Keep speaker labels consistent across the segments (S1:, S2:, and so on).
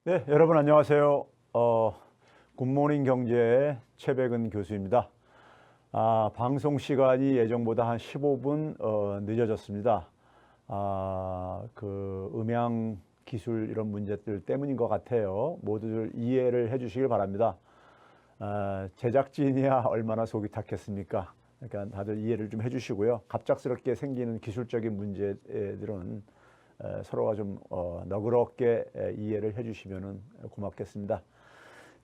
S1: 네, 여러분 안녕하세요. 굿모닝 경제의 최백은 교수입니다. 방송 시간이 예정보다 한 15분 늦어졌습니다. 그 음향 기술 이런 문제들 때문인 것 같아요. 모두들 이해를 해주시길 바랍니다. 제작진이야 얼마나 속이 탔겠습니까? 그러니까 다들 이해를 좀 해주시고요. 갑작스럽게 생기는 기술적인 문제들은 서로가 좀 너그럽게 이해를 해주시면 고맙겠습니다.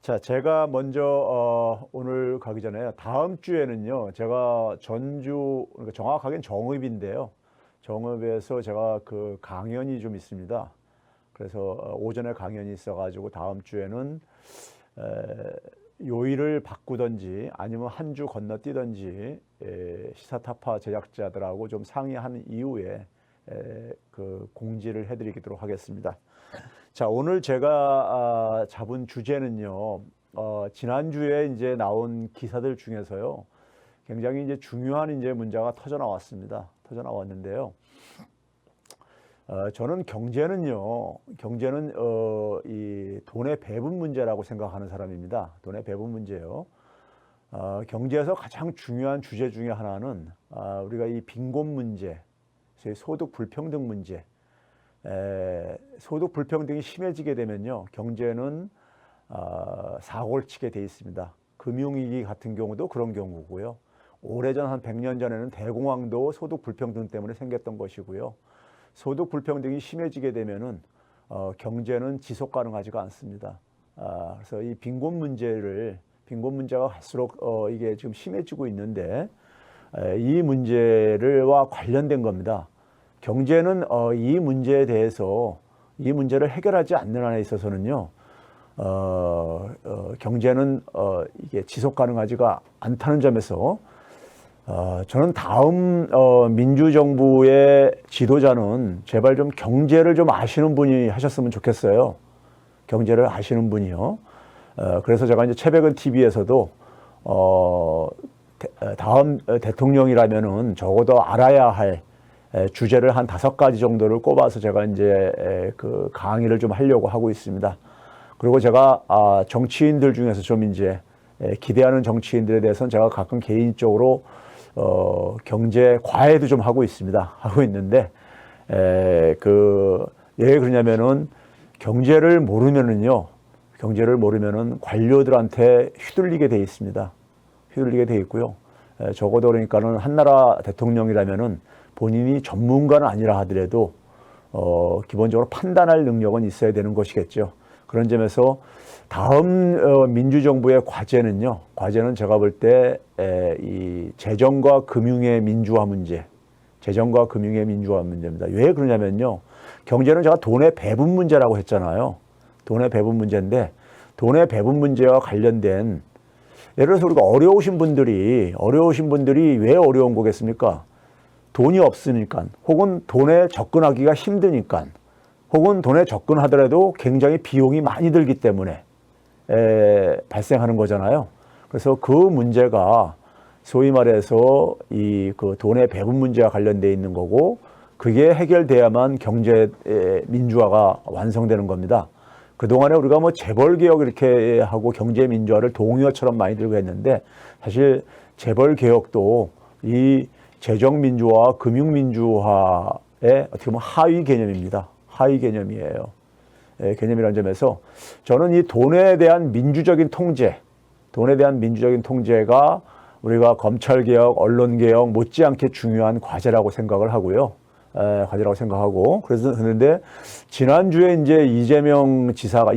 S1: 자, 제가 먼저 오늘 가기 전에 다음 주에는요, 제가 전주, 그러니까 정확하게는 정읍인데요. 정읍에서 제가 그 강연이 좀 있습니다. 그래서 오전에 강연이 있어가지고 다음 주에는 요일을 바꾸든지 아니면 한 주 건너뛰든지 시사타파 제작자들하고 좀 상의한 이후에 그 공지를 해드리도록 하겠습니다. 자, 오늘 제가 잡은 주제는요, 지난주에 이제 나온 기사들 중에서요, 굉장히 이제 중요한 이제 문제가 터져 나왔습니다. 터져 나왔는데요. 저는 경제는 이 돈의 배분 문제라고 생각하는 사람입니다. 돈의 배분 문제요. 경제에서 가장 중요한 주제 중에 하나는 우리가 이 빈곤 문제, 소득 불평등 문제, 소득 불평등이 심해지게 되면요, 경제는 사고를 치게 돼 있습니다. 금융위기 같은 경우도 그런 경우고요. 오래전 한 100년 전에는 대공황도 소득 불평등 때문에 생겼던 것이고요. 소득 불평등이 심해지게 되면은 경제는 지속 가능하지가 않습니다. 그래서 이 빈곤 문제가 갈수록 이게 지금 심해지고 있는데 이 문제와 관련된 겁니다. 경제는 이 문제에 대해서 이 문제를 해결하지 않는 한에 있어서는요, 경제는 이게 지속 가능하지가 않다는 점에서 저는 다음 민주정부의 지도자는 제발 좀 경제를 좀 아시는 분이 하셨으면 좋겠어요. 경제를 아시는 분이요. 그래서 제가 이제 최백은 TV에서도 다음 대통령이라면은 적어도 알아야 할 주제를 한 5가지 정도를 꼽아서 제가 이제 그 강의를 좀 하려고 하고 있습니다. 그리고 제가 정치인들 중에서 좀 이제 기대하는 정치인들에 대해서는 제가 가끔 개인적으로 경제 과외도 좀 하고 있습니다. 하고 있는데 왜 그러냐면은 경제를 모르면은 관료들한테 휘둘리게 돼 있습니다. 휘둘리게 돼 있고요. 적어도 그러니까는 한나라 대통령이라면은 본인이 전문가는 아니라 하더라도 기본적으로 판단할 능력은 있어야 되는 것이겠죠. 그런 점에서 다음 민주정부의 과제는 제가 볼 때 이 재정과 금융의 민주화 문제입니다. 왜 그러냐면요, 경제는 제가 돈의 배분 문제라고 했잖아요. 돈의 배분 문제인데, 돈의 배분 문제와 관련된, 예를 들어서 우리가 어려우신 분들이 왜 어려운 거겠습니까? 돈이 없으니까, 혹은 돈에 접근하기가 힘드니까, 혹은 돈에 접근하더라도 굉장히 비용이 많이 들기 때문에 발생하는 거잖아요. 그래서 그 문제가 소위 말해서 그 돈의 배분 문제와 관련되어 있는 거고, 그게 해결돼야만 경제 민주화가 완성되는 겁니다. 그동안에 우리가 뭐 재벌개혁 이렇게 하고 경제 민주화를 동요처럼 많이 들고 했는데, 사실 재벌개혁도 이 재정 민주화와 금융 민주화의 어떻게 보면 하위 개념입니다. 하위 개념이에요. 개념이라는 점에서 저는 이 돈에 대한 민주적인 통제가 우리가 검찰개혁, 언론개혁 못지않게 중요한 과제라고 생각을 하고요. 그런데 지난주에 이제 이재명 지사가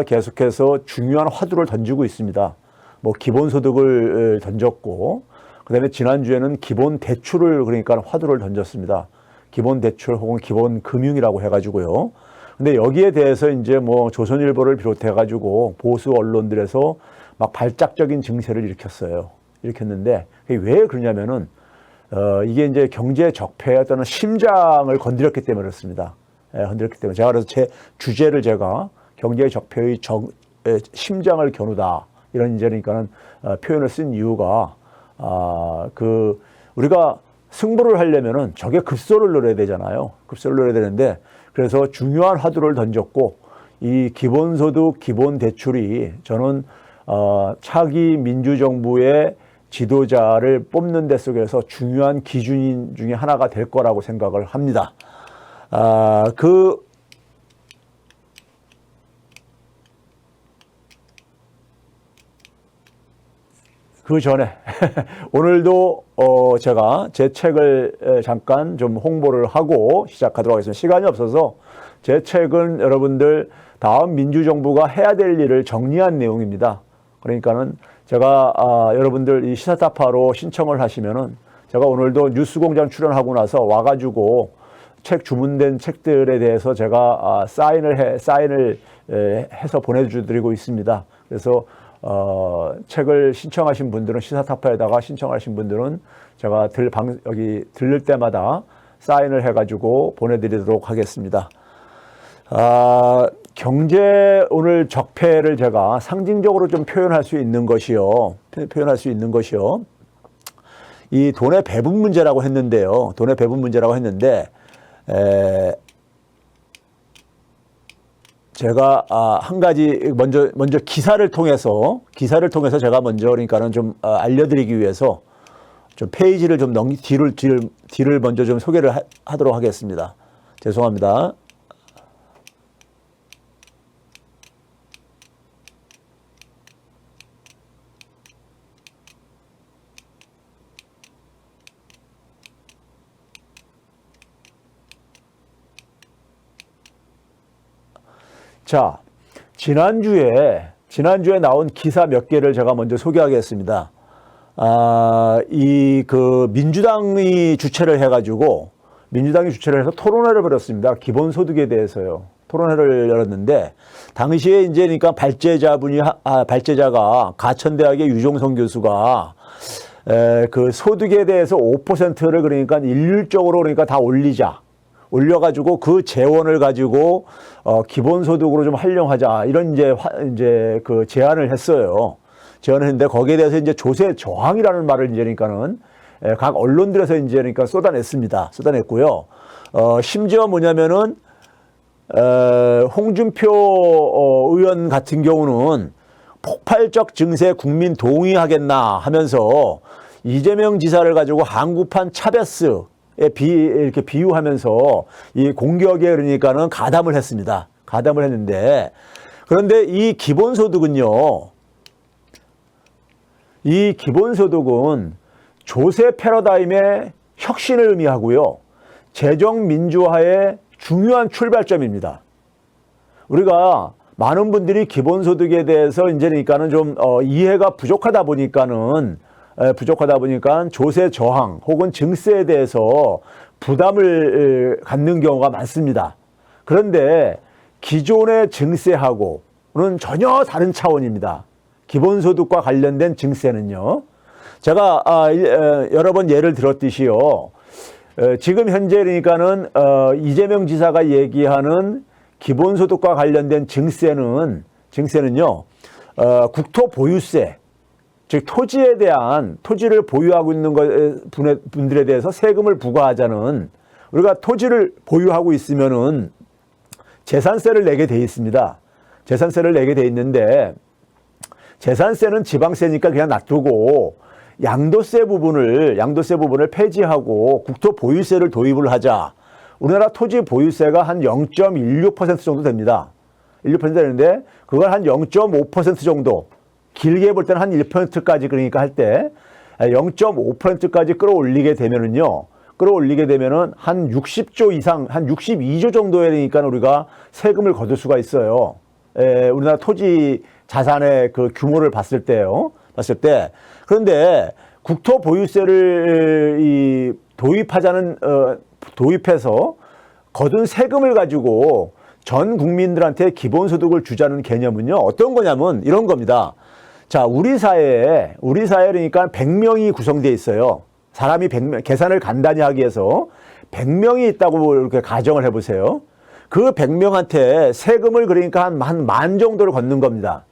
S1: 계속해서 중요한 화두를 던지고 있습니다. 뭐 기본소득을 던졌고, 그다음에 지난주에는 기본 대출을 그러니까 화두를 던졌습니다. 기본 대출 혹은 기본 금융이라고 해가지고요. 근데 여기에 대해서 이제 뭐 조선일보를 비롯해가지고 보수 언론들에서 막 발작적인 증세를 일으켰는데 왜 그러냐면은 이게 이제 경제 적폐의 어떤 심장을 건드렸기 때문에 그렇습니다. 건드렸기 때문에 제가 그래서 제 주제를 제가 경제 적폐의 심장을 겨누다 이런 이제 그러니까는 표현을 쓴 이유가 우리가 승부를 하려면은 적의 급소를 노려야 되잖아요. 급소를 노려야 되는데, 그래서 중요한 화두를 던졌고, 이 기본소득, 기본대출이 저는 차기 민주정부의 지도자를 뽑는 데 속에서 중요한 기준 중에 하나가 될 거라고 생각을 합니다. 그 전에 오늘도 제가 제 책을 잠깐 좀 홍보를 하고 시작하도록 하겠습니다. 시간이 없어서 제 책은 여러분들 다음 민주정부가 해야 될 일을 정리한 내용입니다. 그러니까는 제가 여러분들 이 시사타파로 신청을 하시면은 제가 오늘도 뉴스공장 출연하고 나서 와가지고 책 주문된 책들에 대해서 제가 사인을 해서 보내드리고 있습니다. 그래서 책을 신청하신 분들은 시사타파에다가 신청하신 분들은 제가 여기 들를 때마다 사인을 해가지고 보내드리도록 하겠습니다. 경제 오늘 적폐를 제가 상징적으로 좀 표현할 수 있는 것이요. 이 돈의 배분 문제라고 했는데요. 제가 한 가지 먼저 기사를 통해서 제가 먼저 그러니까는 좀 알려드리기 위해서 좀 페이지를 좀 뒤를 먼저 좀 소개를 하도록 하겠습니다. 죄송합니다. 자, 지난주에 나온 기사 몇 개를 제가 먼저 소개하겠습니다. 민주당이 주최를 해서 토론회를 벌였습니다. 기본소득에 대해서요. 토론회를 열었는데, 당시에 이제 그러니까 발제자가 가천대학의 유종성 교수가 그 소득에 대해서 5%를 그러니까 일률적으로 다 올려가지고 그 재원을 가지고 기본소득으로 좀 활용하자 이런 이제 그 제안을 했어요. 제안을 했는데 거기에 대해서 이제 조세 저항이라는 말을 이제 그러니까는 각 언론들에서 이제 그러니까 쏟아냈고요. 심지어 뭐냐면은 홍준표 의원 같은 경우는 폭발적 증세 국민 동의하겠나 하면서 이재명 지사를 가지고 한국판 차베스 이렇게 비유하면서 이 공격에 그러니까는 가담을 했는데, 그런데 이 기본소득은 조세 패러다임의 혁신을 의미하고요. 재정 민주화의 중요한 출발점입니다. 우리가 많은 분들이 기본소득에 대해서 이제 그러니까는 좀 이해가 부족하다 보니까는 조세 저항 혹은 증세에 대해서 부담을 갖는 경우가 많습니다. 그런데 기존의 증세하고는 전혀 다른 차원입니다. 기본소득과 관련된 증세는요. 제가 여러 번 예를 들었듯이요. 지금 현재 그러니까는 이재명 지사가 얘기하는 기본소득과 관련된 증세는요. 국토 보유세, 즉 토지를 보유하고 있는 분들에 대해서 세금을 부과하자는, 우리가 토지를 보유하고 있으면은 재산세를 내게 돼 있습니다. 재산세를 내게 돼 있는데 재산세는 지방세니까 그냥 놔두고 양도세 부분을 폐지하고 국토 보유세를 도입을 하자. 우리나라 토지 보유세가 한 0.16% 정도 됩니다. 16% 되는데 그걸 한 0.5% 정도, 길게 볼 때는 한 1%까지 그러니까 할 때 0.5%까지 끌어올리게 되면은 한 60조 이상, 한 62조 정도에 되니까 우리가 세금을 거둘 수가 있어요. 우리나라 토지 자산의 그 규모를 봤을 때. 그런데 국토 보유세를 도입해서 거둔 세금을 가지고 전 국민들한테 기본소득을 주자는 개념은요, 어떤 거냐면 이런 겁니다. 자, 우리 사회에 그러니까 100명이 구성되어 있어요. 사람이 100명, 계산을 간단히 하기 위해서 100명이 있다고 이렇게 가정을 해보세요. 그 100명한테 세금을 그러니까 한 만 정도를 걷는 겁니다.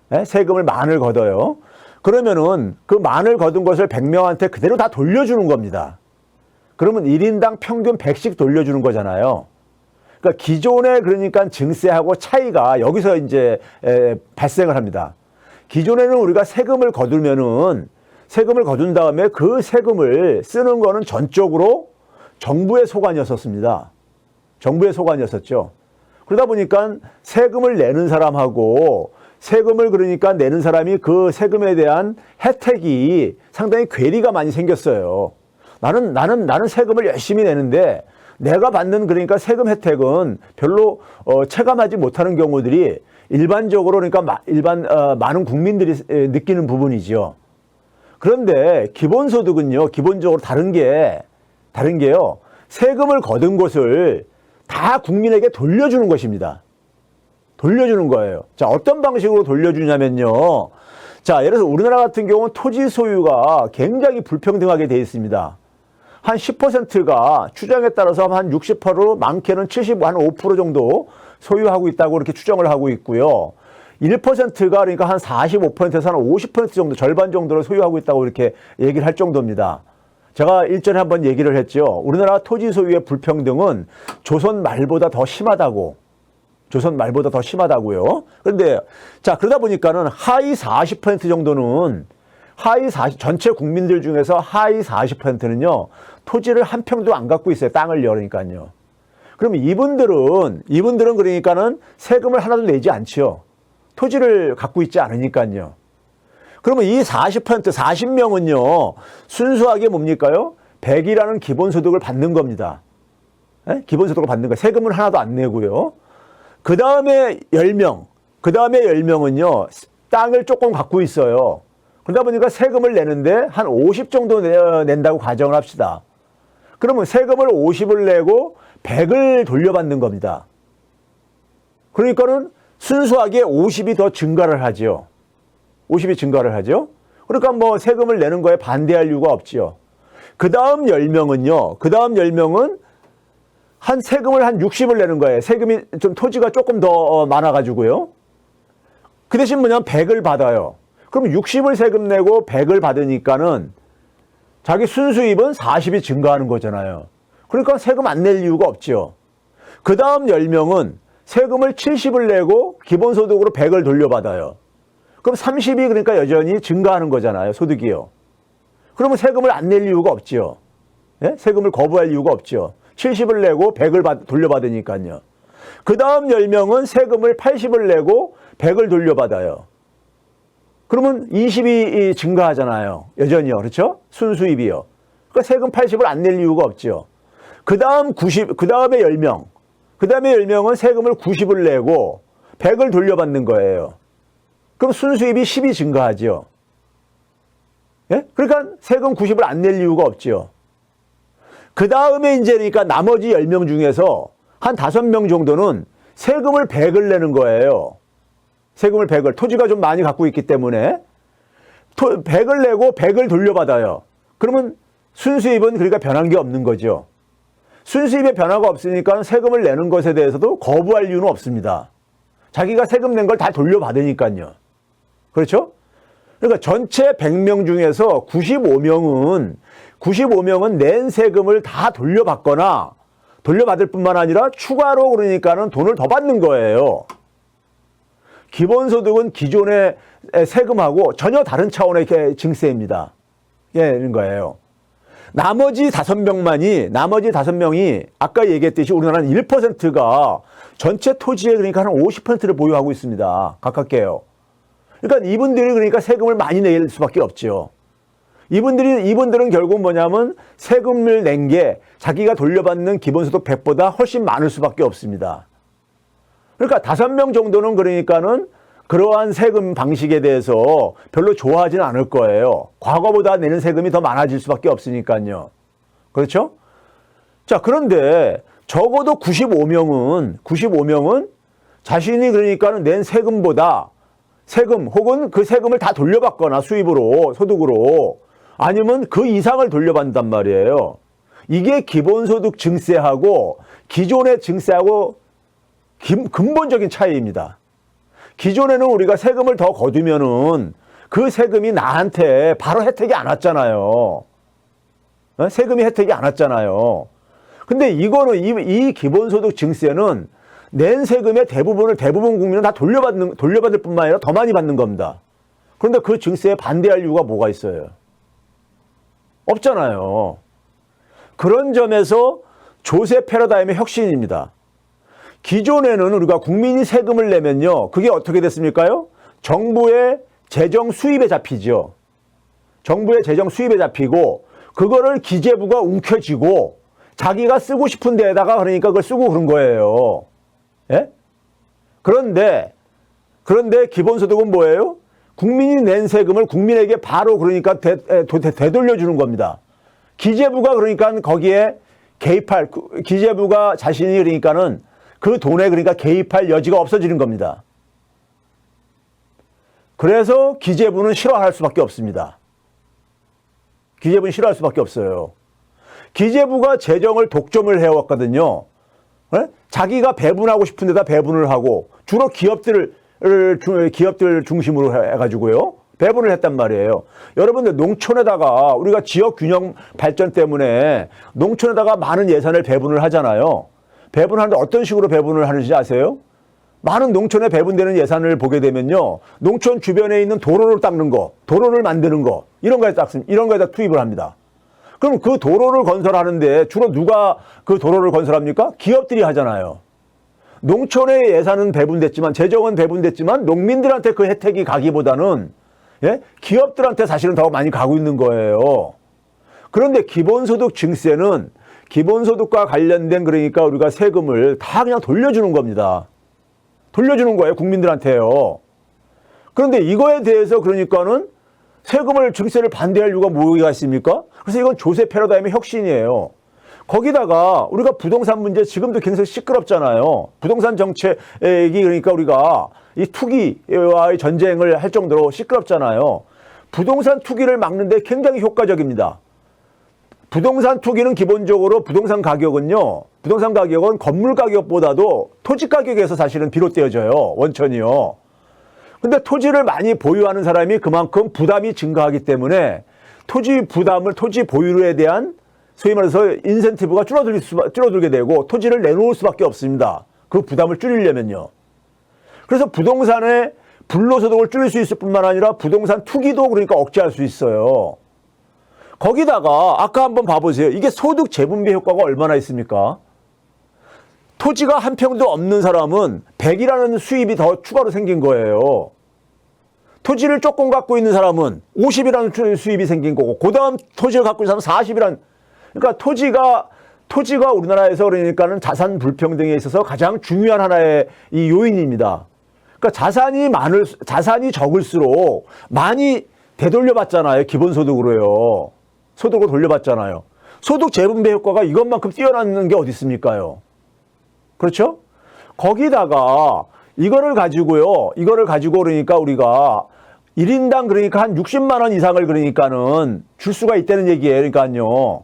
S1: 네? 세금을 만을 걷어요. 그러면은 그 만을 거둔 것을 100명한테 그대로 다 돌려주는 겁니다. 그러면 1인당 평균 100씩 돌려주는 거잖아요. 그러니까 기존에 그러니까 증세하고 차이가 여기서 이제 발생을 합니다. 기존에는 우리가 세금을 거둔 다음에 그 세금을 쓰는 거는 전적으로 정부의 소관이었었습니다. 정부의 소관이었었죠. 그러다 보니까 세금을 내는 사람하고 세금을 그러니까 내는 사람이 그 세금에 대한 혜택이 상당히 괴리가 많이 생겼어요. 나는 세금을 열심히 내는데 내가 받는 그러니까 세금 혜택은 별로 체감하지 못하는 경우들이 일반적으로 그러니까 많은 국민들이 느끼는 부분이죠. 그런데 기본소득은요, 기본적으로 다른 게요, 세금을 거둔 것을 다 국민에게 돌려주는 것입니다. 돌려주는 거예요. 자, 어떤 방식으로 돌려주냐면요. 자, 예를 들어서 우리나라 같은 경우는 토지 소유가 굉장히 불평등하게 되어 있습니다. 한 10%가 추정에 따라서 한 60%, 많게는 70, 한 5% 정도 소유하고 있다고 이렇게 추정을 하고 있고요. 1%가 그러니까 한 45%에서 한 50% 정도, 절반 정도를 소유하고 있다고 이렇게 얘기를 할 정도입니다. 제가 일전에 한번 얘기를 했죠. 우리나라 토지 소유의 불평등은 조선 말보다 더 심하다고요. 그런데 자, 그러다 보니까는 하위 40% 정도는 전체 국민들 중에서 하위 40%는요, 토지를 한 평도 안 갖고 있어요. 땅을 그러니까요. 그러면 이분들은 그러니까는 세금을 하나도 내지 않죠. 토지를 갖고 있지 않으니까요. 그러면 이 40명은요, 순수하게 뭡니까요? 100이라는 기본소득을 받는 겁니다. 기본소득을 받는 거예요. 세금을 하나도 안 내고요. 그 다음에 10명은요, 땅을 조금 갖고 있어요. 그러다 보니까 세금을 내는데 한 50 정도 낸다고 가정을 합시다. 그러면 세금을 50을 내고 100을 돌려받는 겁니다. 그러니까는 순수하게 50이 더 증가를 하죠. 50이 증가를 하죠. 그러니까 뭐 세금을 내는 거에 반대할 이유가 없지요. 그 다음 10명은 한 세금을 한 60을 내는 거예요. 세금이 좀 토지가 조금 더 많아가지고요. 그 대신 뭐냐면 100을 받아요. 그럼 60을 세금 내고 100을 받으니까는 자기 순수입은 40이 증가하는 거잖아요. 그러니까 세금 안 낼 이유가 없죠. 그 다음 10명은 세금을 70을 내고 기본소득으로 100을 돌려받아요. 그럼 30이 그러니까 여전히 증가하는 거잖아요. 소득이요. 그러면 세금을 안 낼 이유가 없죠. 예? 세금을 거부할 이유가 없죠. 70을 내고 100을 돌려받으니까요. 그 다음 10명은 세금을 80을 내고 100을 돌려받아요. 그러면 20이 증가하잖아요. 여전히요. 그렇죠? 순수입이요. 그러니까 세금 80을 안 낼 이유가 없죠. 그 다음에 10명은 세금을 90을 내고 100을 돌려받는 거예요. 그럼 순수입이 10이 증가하죠. 예? 그러니까 세금 90을 안 낼 이유가 없죠. 그 다음에 이제 그러니까 나머지 10명 중에서 한 5명 정도는 세금을 100을 내는 거예요. 세금을 100을. 토지가 좀 많이 갖고 있기 때문에 100을 내고 100을 돌려받아요. 그러면 순수입은 그러니까 변한 게 없는 거죠. 순수입에 변화가 없으니까 세금을 내는 것에 대해서도 거부할 이유는 없습니다. 자기가 세금 낸 걸 다 돌려받으니까요. 그렇죠? 그러니까 전체 100명 중에서 95명은 낸 세금을 다 돌려받거나 돌려받을 뿐만 아니라 추가로 그러니까는 돈을 더 받는 거예요. 기본소득은 기존의 세금하고 전혀 다른 차원의 증세입니다. 이런 거예요. 나머지 5명이 아까 얘기했듯이 우리나라는 1%가 전체 토지의 그러니까 한 50%를 보유하고 있습니다. 가깝게요. 그러니까 이분들이 그러니까 세금을 많이 낼 수밖에 없죠. 이분들은 결국 뭐냐면 세금을 낸 게 자기가 돌려받는 기본소득 100보다 훨씬 많을 수밖에 없습니다. 그러니까 5명 정도는 그러니까는 그러한 세금 방식에 대해서 별로 좋아하지는 않을 거예요. 과거보다 내는 세금이 더 많아질 수밖에 없으니까요. 그렇죠? 자, 그런데 적어도 95명은 자신이 그러니까는 낸 세금보다 세금 혹은 그 세금을 다 돌려받거나 수입으로, 소득으로 아니면 그 이상을 돌려받는단 말이에요. 이게 기본소득 증세하고 기존의 증세하고 근본적인 차이입니다. 기존에는 우리가 세금을 더 거두면은 그 세금이 나한테 바로 혜택이 안 왔잖아요. 세금이 혜택이 안 왔잖아요. 근데 이거는 이 기본소득 증세는 낸 세금의 대부분 국민은 다 돌려받을 뿐만 아니라 더 많이 받는 겁니다. 그런데 그 증세에 반대할 이유가 뭐가 있어요? 없잖아요. 그런 점에서 조세 패러다임의 혁신입니다. 기존에는 우리가 국민이 세금을 내면요, 그게 어떻게 됐습니까요? 정부의 재정 수입에 잡히죠. 정부의 재정 수입에 잡히고 그거를 기재부가 움켜쥐고 자기가 쓰고 싶은 데에다가 그러니까 그걸 쓰고 그런 거예요. 예? 그런데 기본소득은 뭐예요? 국민이 낸 세금을 국민에게 바로 그러니까 되돌려주는 겁니다. 기재부가 그러니까 거기에 기재부가 자신이 그러니까는 그 돈에 그러니까 개입할 여지가 없어지는 겁니다. 그래서 기재부는 싫어할 수밖에 없습니다. 기재부는 싫어할 수밖에 없어요. 기재부가 재정을 독점을 해왔거든요. 네? 자기가 배분하고 싶은 데다 배분을 하고 주로 기업들 중심으로 해가지고요. 배분을 했단 말이에요. 여러분들 농촌에다가 우리가 지역 균형 발전 때문에 농촌에다가 많은 예산을 배분을 하잖아요. 배분하는데 어떤 식으로 배분을 하는지 아세요? 많은 농촌에 배분되는 예산을 보게 되면요. 농촌 주변에 있는 도로를 닦는 거, 도로를 만드는 거, 이런 거에다 투입을 합니다. 그럼 그 도로를 건설하는데 주로 누가 그 도로를 건설합니까? 기업들이 하잖아요. 농촌의 예산은 배분됐지만, 재정은 배분됐지만 농민들한테 그 혜택이 가기보다는 예? 기업들한테 사실은 더 많이 가고 있는 거예요. 그런데 기본소득 증세는 기본소득과 관련된 그러니까 우리가 세금을 다 그냥 돌려주는 겁니다. 돌려주는 거예요, 국민들한테요. 그런데 이거에 대해서 그러니까는 세금을 증세를 반대할 이유가 뭐가 있습니까? 그래서 이건 조세 패러다임의 혁신이에요. 거기다가 우리가 부동산 문제 지금도 굉장히 시끄럽잖아요. 부동산 정책이 그러니까 우리가 이 투기와의 전쟁을 할 정도로 시끄럽잖아요. 부동산 투기를 막는데 굉장히 효과적입니다. 부동산 투기는 기본적으로 부동산 가격은 건물 가격보다도 토지 가격에서 사실은 비롯되어져요. 원천이요. 근데 토지를 많이 보유하는 사람이 그만큼 부담이 증가하기 때문에 토지 보유에 대한 소위 말해서 인센티브가 줄어들게 되고 토지를 내놓을 수밖에 없습니다. 그 부담을 줄이려면요. 그래서 부동산의 불로소득을 줄일 수 있을 뿐만 아니라 부동산 투기도 그러니까 억제할 수 있어요. 거기다가 아까 한번 봐보세요. 이게 소득 재분배 효과가 얼마나 있습니까? 토지가 한 평도 없는 사람은 100이라는 수입이 더 추가로 생긴 거예요. 토지를 조금 갖고 있는 사람은 50이라는 수입이 생긴 거고, 그 다음 토지를 갖고 있는 사람은 40이라는, 그러니까 토지가 우리나라에서 그러니까는 자산 불평등에 있어서 가장 중요한 하나의 이 요인입니다. 그러니까 자산이 적을수록 많이 되돌려받잖아요. 기본소득으로요. 소득으로 돌려받잖아요. 소득 재분배 효과가 이것만큼 뛰어나는 게 어디 있습니까요? 그렇죠? 거기다가 이거를 가지고 그러니까 우리가 1인당 그러니까 한 60만 원 이상을 그러니까는 줄 수가 있다는 얘기예요. 그러니까요.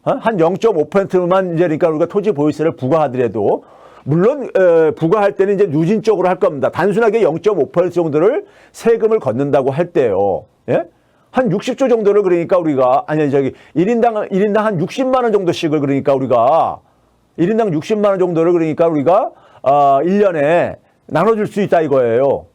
S1: 한 0.5%만 이제 그러니까 우리가 토지 보유세를 부과하더라도 물론 부과할 때는 이제 누진적으로 할 겁니다. 단순하게 0.5% 정도를 세금을 걷는다고 할 때요. 예? 한 60조 정도를 그러니까 우리가 1인당 한 60만 원 정도씩을 그러니까 우리가 1인당 60만 원 정도를 그러니까 우리가 1년에 나눠줄 수 있다 이거예요.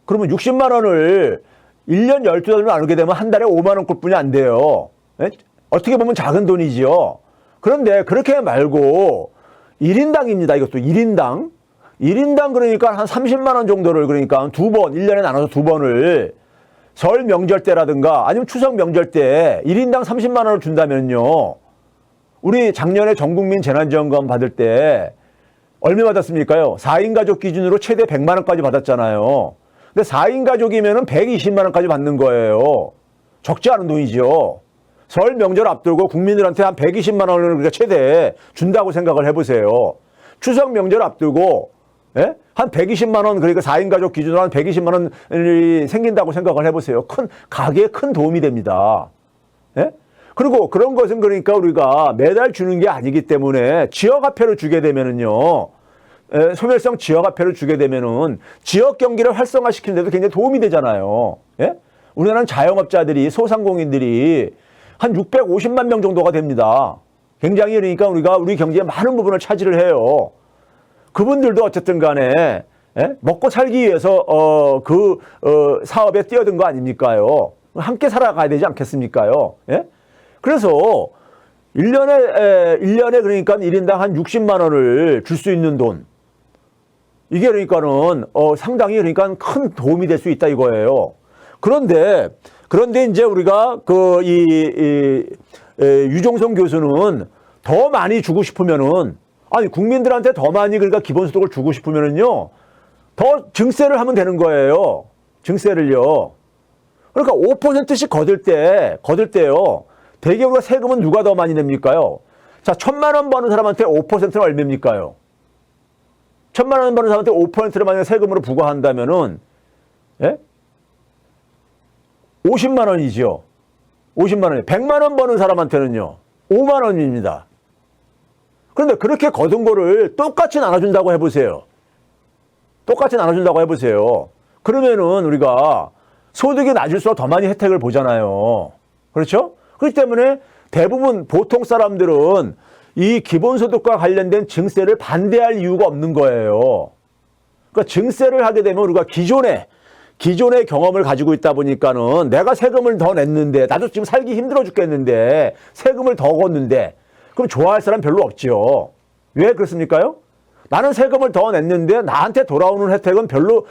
S1: 그러면 60만 원을 1년 12달로 나누게 되면 한 달에 5만 원꼴뿐이 안 돼요. 예? 어떻게 보면 작은 돈이지요. 그런데 그렇게 말고 1인당입니다. 이것도 1인당 그러니까 한 30만 원 정도를 그러니까 1년에 나눠서 2번을 설 명절 때라든가 아니면 추석 명절 때 1인당 30만 원을 준다면요. 우리 작년에 전국민 재난지원금 받을 때 얼마 받았습니까요? 4인 가족 기준으로 최대 100만 원까지 받았잖아요. 근데 4인 가족이면은 120만 원까지 받는 거예요. 적지 않은 돈이죠. 설 명절 앞두고 국민들한테 한 120만 원을 우리가 최대 준다고 생각을 해보세요. 추석 명절 앞두고 예? 한 120만 원, 그러니까 4인 가족 기준으로 한 120만 원이 생긴다고 생각을 해보세요. 가게에 큰 도움이 됩니다. 예? 그리고 그런 것은 그러니까 우리가 매달 주는 게 아니기 때문에 지역화폐로 주게 되면은요. 소멸성 지역화폐를 주게 되면은 지역 경기를 활성화시키는 데도 굉장히 도움이 되잖아요. 예? 우리나라는 자영업자들이, 소상공인들이 한 650만 명 정도가 됩니다. 굉장히 그러니까 우리 경제의 많은 부분을 차지를 해요. 그분들도 어쨌든 간에 먹고 살기 위해서 사업에 뛰어든 거 아닙니까요? 함께 살아가야 되지 않겠습니까요? 예? 그래서 1년에 그러니까 1인당 한 60만 원을 줄 수 있는 돈. 이게 그러니까는 상당히 그러니까 큰 도움이 될 수 있다 이거예요. 그런데 이제 우리가 유종성 교수는 더 많이 주고 싶으면은 아니 국민들한테 더 많이 그러니까 기본소득을 주고 싶으면은요 더 증세를 하면 되는 거예요. 증세를요. 그러니까 5%씩 거둘 때요. 대개 우리가 세금은 누가 더 많이 냅니까요? 자, 1,000만 원 버는 사람한테 5%는 얼마입니까요? 1,000만 원 버는 사람한테 5%를 만약 세금으로 부과한다면은, 예? 50만 원이죠. 50만 원이. 100만 원 버는 사람한테는요, 5만 원입니다. 그런데 그렇게 거둔 거를 똑같이 나눠준다고 해보세요. 똑같이 나눠준다고 해보세요. 그러면은 우리가 소득이 낮을수록 더 많이 혜택을 보잖아요. 그렇죠? 그렇기 때문에 대부분 보통 사람들은 이 기본소득과 관련된 증세를 반대할 이유가 없는 거예요. 그러니까 증세를 하게 되면 우리가 기존의 경험을 가지고 있다 보니까는 내가 세금을 더 냈는데 나도 지금 살기 힘들어 죽겠는데 세금을 더 걷는데 그럼 좋아할 사람 별로 없죠. 왜 그렇습니까요? 나는 세금을 더 냈는데 나한테 돌아오는 혜택은 별로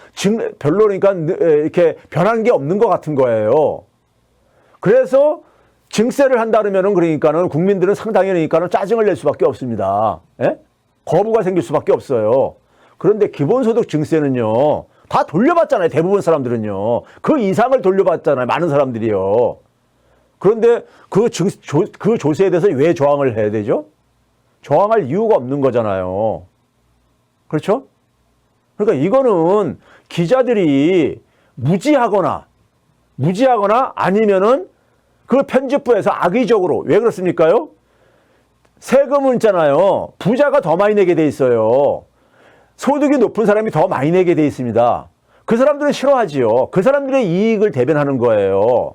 S1: 그러니까 이렇게 변한 게 없는 것 같은 거예요. 그래서 증세를 한다 그러면은 그러니까는 국민들은 상당히 그러니까는 짜증을 낼 수밖에 없습니다. 예? 거부가 생길 수밖에 없어요. 그런데 기본소득 증세는요, 다 돌려받잖아요. 대부분 사람들은요. 그 이상을 돌려받잖아요. 많은 사람들이요. 그런데 그 조세에 대해서 왜 저항을 해야 되죠? 저항할 이유가 없는 거잖아요. 그렇죠? 그러니까 이거는 기자들이 무지하거나 아니면은 그 편집부에서 악의적으로 왜 그렇습니까요? 세금은 있잖아요. 부자가 더 많이 내게 돼 있어요. 소득이 높은 사람이 더 많이 내게 돼 있습니다. 그 사람들은 싫어하지요. 그 사람들의 이익을 대변하는 거예요.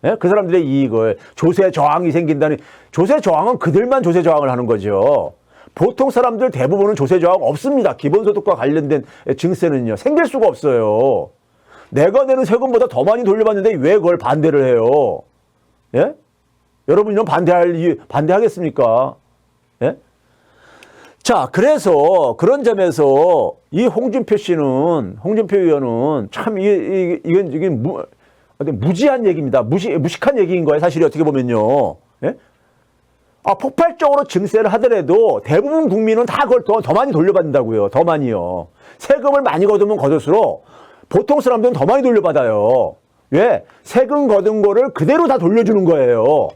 S1: 예? 그 사람들의 이익을. 조세 저항이 생긴다니. 조세 저항은 그들만 조세 저항을 하는 거죠. 보통 사람들 대부분은 조세 저항 없습니다. 기본소득과 관련된 증세는요. 생길 수가 없어요. 내가 내는 세금보다 더 많이 돌려받는데 왜 그걸 반대를 해요? 예? 여러분 이런 반대하겠습니까? 예? 자, 그래서 그런 점에서 이 홍준표 의원은 참 이게 무지한 얘기입니다. 무식한 얘기인 거예요. 사실이 어떻게 보면요. 예? 폭발적으로 증세를 하더라도 대부분 국민은 다 그걸 더 많이 돌려받는다고요. 더 많이요. 세금을 많이 거두면 거둘수록 보통 사람들은 더 많이 돌려받아요. 왜? 세금 거둔 거를 그대로 다 돌려주는 거예요.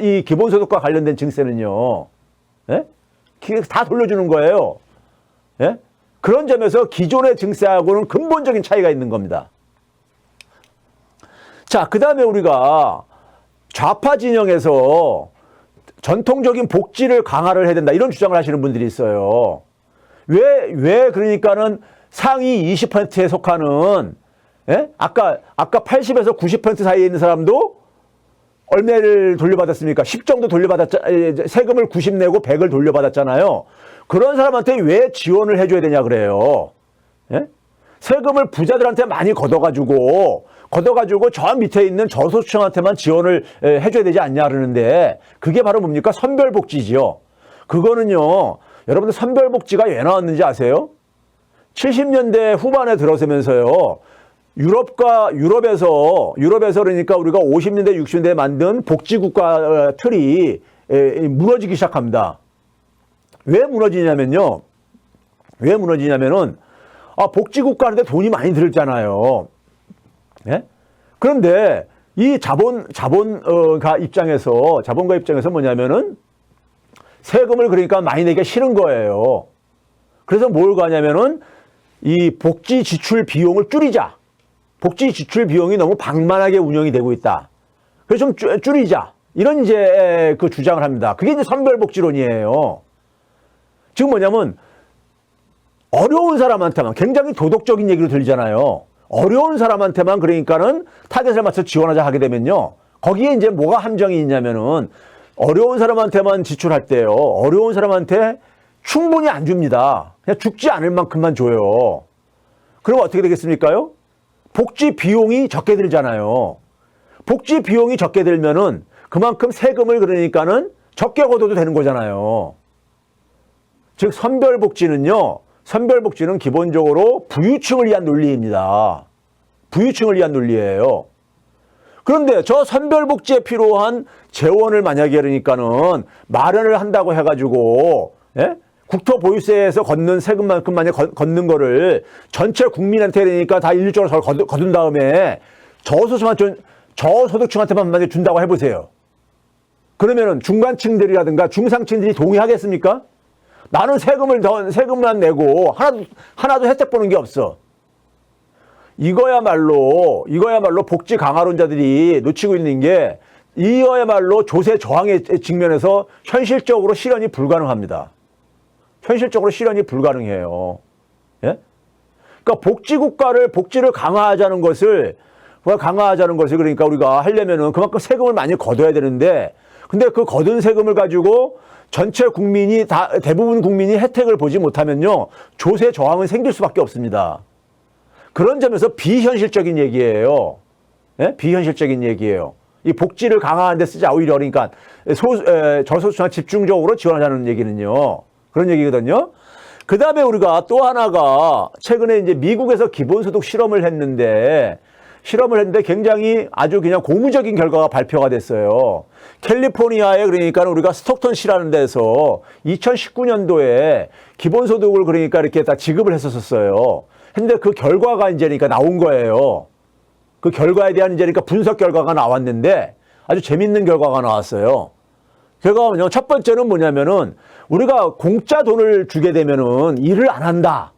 S1: 이 기본소득과 관련된 증세는요. 예? 다 돌려주는 거예요. 예? 그런 점에서 기존의 증세하고는 근본적인 차이가 있는 겁니다. 자, 그 다음에 우리가 좌파 진영에서 전통적인 복지를 강화를 해야 된다. 이런 주장을 하시는 분들이 있어요. 왜 그러니까는 상위 20%에 속하는 예? 아까 80에서 90% 사이에 있는 사람도 얼마를 돌려받았습니까? 10 정도 세금을 90 내고 100을 돌려받았잖아요. 그런 사람한테 왜 지원을 해줘야 되냐 그래요. 예? 세금을 부자들한테 많이 걷어가지고 저 밑에 있는 저소득층한테만 지원을 해줘야 되지 않냐 그러는데 그게 바로 뭡니까? 선별복지지요. 그거는요, 여러분들 선별복지가 왜 나왔는지 아세요? 70년대 후반에 들어서면서요, 유럽에서 그러니까 우리가 50년대, 60년대에 만든 복지국가 틀이 무너지기 시작합니다. 왜 무너지냐면은, 복지국가 하는데 돈이 많이 들잖아요. 예? 그런데 이 자본가 입장에서 뭐냐면은 세금을 그러니까 많이 내기가 싫은 거예요. 그래서 뭘 가냐면은 이 복지 지출 비용을 줄이자. 복지 지출 비용이 너무 방만하게 운영이 되고 있다. 그래서 좀 줄이자. 이런 이제 그 주장을 합니다. 그게 이제 선별복지론이에요. 지금 뭐냐면 어려운 사람한테만 굉장히 도덕적인 얘기로 들리잖아요. 어려운 사람한테만 그러니까는 타겟을 맞춰 지원하자 하게 되면요. 거기에 이제 뭐가 함정이 있냐면은 어려운 사람한테만 지출할 때요. 어려운 사람한테 충분히 안 줍니다. 그냥 죽지 않을 만큼만 줘요. 그럼 어떻게 되겠습니까요? 복지 비용이 적게 들잖아요. 복지 비용이 적게 들면은 그만큼 세금을 그러니까는 적게 걷어도 되는 거잖아요. 즉 선별복지는요. 선별복지는 기본적으로 부유층을 위한 논리입니다. 부유층을 위한 논리예요. 그런데 저 선별복지에 필요한 재원을 만약에 그러니까는 마련을 한다고 해가지고 예? 국토보유세에서 걷는 세금만큼 만약 걷는 거를 전체 국민한테 그러니까 다 일률적으로 거둔 다음에 저소득층한테만 만약에 준다고 해보세요. 그러면은 중간층들이라든가 중상층들이 동의하겠습니까? 나는 세금만 내고 하나도 혜택 보는 게 없어. 이거야말로 복지 강화론자들이 놓치고 있는 게 이거야말로 조세 저항의 측면에서 현실적으로 실현이 불가능합니다. 현실적으로 실현이 불가능해요. 예? 그러니까 복지를 강화하자는 것을 그러니까 우리가 하려면은 그만큼 세금을 많이 걷어야 되는데 근데 그 걷은 세금을 가지고 전체 국민이 대부분 국민이 혜택을 보지 못하면요. 조세 저항은 생길 수밖에 없습니다. 그런 점에서 비현실적인 얘기예요. 예? 비현실적인 얘기예요. 이 복지를 강화하는 데 쓰자 오히려 그러니까 저소득층 집중적으로 지원하자는 얘기는요. 그런 얘기거든요. 그 다음에 우리가 또 하나가 최근에 이제 미국에서 기본소득 실험을 했는데 굉장히 아주 그냥 고무적인 결과가 발표가 됐어요. 캘리포니아에 그러니까 우리가 스톡턴시라는 데서 2019년도에 기본소득을 그러니까 이렇게 다 지급을 했었어요. 근데 그 결과가 이제 그러니까 나온 거예요. 그 결과에 대한 이제 그러니까 분석 결과가 나왔는데 아주 재밌는 결과가 나왔어요. 결과가 첫 번째는 뭐냐면은 우리가 공짜 돈을 주게 되면은 일을 안 한다.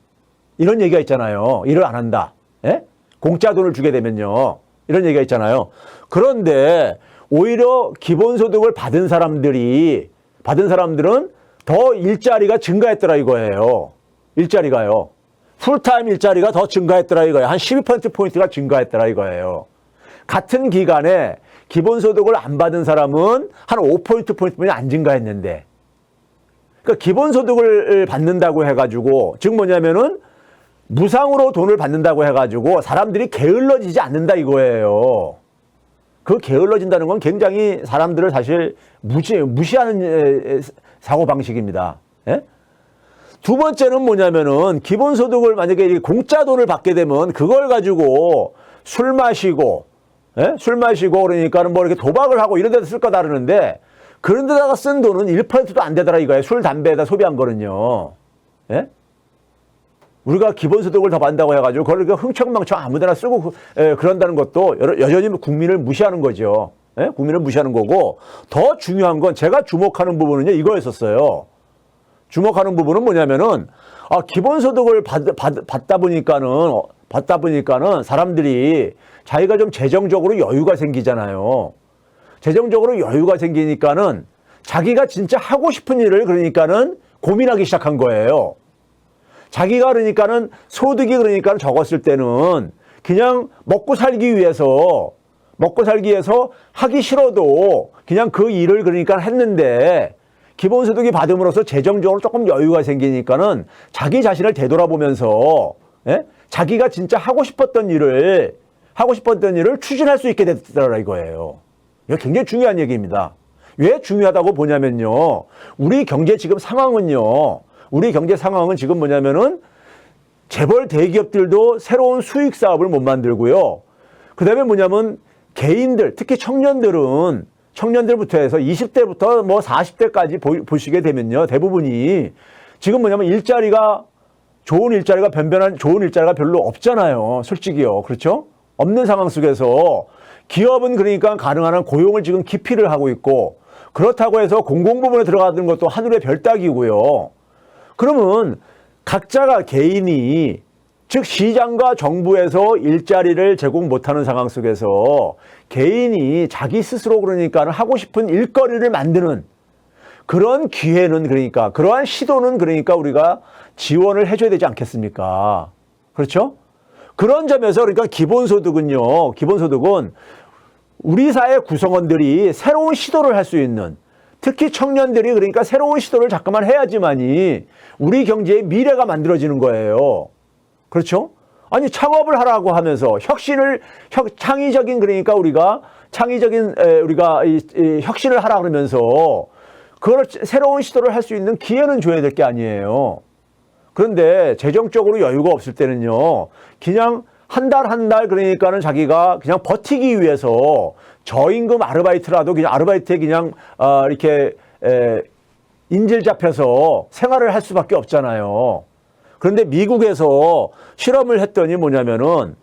S1: 이런 얘기가 있잖아요. 일을 안 한다. 예? 공짜 돈을 주게 되면요. 이런 얘기가 있잖아요. 그런데 오히려 기본소득을 받은 사람들은 더 일자리가 증가했더라 이거예요. 일자리가요. 풀타임 일자리가 더 증가했더라 이거예요. 한 12%포인트가 증가했더라 이거예요. 같은 기간에 기본소득을 안 받은 사람은 한 5%포인트뿐이 안 증가했는데 그러니까 기본소득을 받는다고 해가지고 즉 뭐냐면은 무상으로 돈을 받는다고 해가지고 사람들이 게을러지지 않는다 이거예요. 그 게을러진다는 건 굉장히 사람들을 사실 무시하는 사고방식입니다. 예? 두 번째는 뭐냐면은 기본소득을 만약에 공짜 돈을 받게 되면 그걸 가지고 술 마시고 그러니까는 뭐 이렇게 도박을 하고 이런 데다 쓸 거다 그러는데 그런 데다가 쓴 돈은 1%도 안 되더라 이거예요. 술, 담배에다 소비한 거는요. 예? 우리가 기본소득을 더 받는다고 해가지고 그걸 흥청망청 아무데나 쓰고 그런다는 것도 여전히 국민을 무시하는 거죠. 예? 국민을 무시하는 거고 더 중요한 건 제가 주목하는 부분은요 이거였었어요. 주목하는 부분은 뭐냐면은 기본소득을 받다 보니까는 사람들이 자기가 좀 재정적으로 여유가 생기잖아요. 재정적으로 여유가 생기니까는 자기가 진짜 하고 싶은 일을 그러니까는 고민하기 시작한 거예요. 자기가 그러니까는 소득이 그러니까 적었을 때는 그냥 먹고 살기 위해서 하기 싫어도 그냥 그 일을 그러니까 했는데 기본소득이 받음으로써 재정적으로 조금 여유가 생기니까는 자기 자신을 되돌아보면서 자기가 진짜 하고 싶었던 일을 추진할 수 있게 됐더라 이거예요. 이거 굉장히 중요한 얘기입니다. 왜 중요하다고 보냐면요. 우리 경제 상황은 지금 뭐냐면은 재벌 대기업들도 새로운 수익 사업을 못 만들고요. 그 다음에 뭐냐면 개인들, 특히 청년들부터 해서 20대부터 뭐 40대까지 보시게 되면요. 대부분이 지금 뭐냐면 좋은 일자리가 별로 없잖아요. 솔직히요. 그렇죠? 없는 상황 속에서 기업은 그러니까 가능한 한 고용을 지금 기피를 하고 있고 그렇다고 해서 공공부문에 들어가는 것도 하늘의 별 따기고요. 그러면 각자가 개인이 즉 시장과 정부에서 일자리를 제공 못하는 상황 속에서 개인이 자기 스스로 그러니까 하고 싶은 일거리를 만드는 그런 기회는 그러니까 그러한 시도는 그러니까 우리가 지원을 해줘야 되지 않겠습니까? 그렇죠? 그런 점에서 그러니까 기본소득은 우리 사회 구성원들이 새로운 시도를 할 수 있는 특히 청년들이 그러니까 새로운 시도를 자꾸만 해야지만이 우리 경제의 미래가 만들어지는 거예요. 그렇죠? 아니 창업을 하라고 하면서 창의적인 그러니까 우리가 이 혁신을 하라 그러면서 그걸 새로운 시도를 할 수 있는 기회는 줘야 될 게 아니에요. 그런데 재정적으로 여유가 없을 때는요, 그냥 한 달 그러니까는 자기가 그냥 버티기 위해서 저임금 아르바이트라도 그냥 아르바이트에 그냥 이렇게 인질 잡혀서 생활을 할 수밖에 없잖아요. 그런데 미국에서 실험을 했더니 뭐냐면은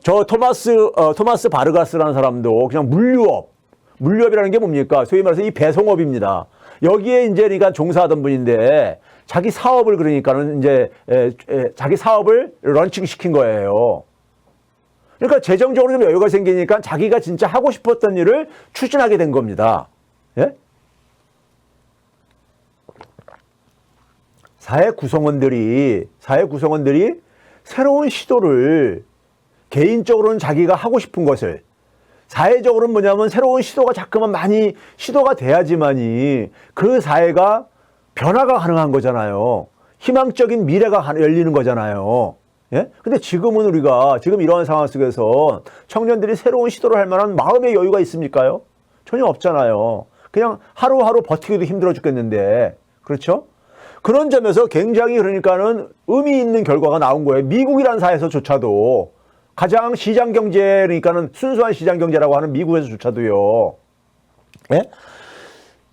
S1: 저 토마스 바르가스라는 사람도 그냥 물류업이라는 게 뭡니까? 소위 말해서 이 배송업입니다. 여기에 이제 그러니까 종사하던 분인데 자기 사업을 그러니까는 이제 자기 사업을 런칭 시킨 거예요. 그러니까 재정적으로 좀 여유가 생기니까 자기가 진짜 하고 싶었던 일을 추진하게 된 겁니다. 예? 사회 구성원들이 새로운 시도를 개인적으로는 자기가 하고 싶은 것을 사회적으로는 뭐냐면 새로운 시도가 자꾸만 많이 시도가 돼야지만이 그 사회가 변화가 가능한 거잖아요. 희망적인 미래가 열리는 거잖아요. 예? 근데 지금은 우리가 지금 이러한 상황 속에서 청년들이 새로운 시도를 할 만한 마음의 여유가 있습니까요? 전혀 없잖아요. 그냥 하루하루 버티기도 힘들어 죽겠는데. 그렇죠? 그런 점에서 굉장히 그러니까는 의미 있는 결과가 나온 거예요. 미국이라는 사회에서조차도 가장 시장 경제, 그러니까는 순수한 시장 경제라고 하는 미국에서조차도요. 예?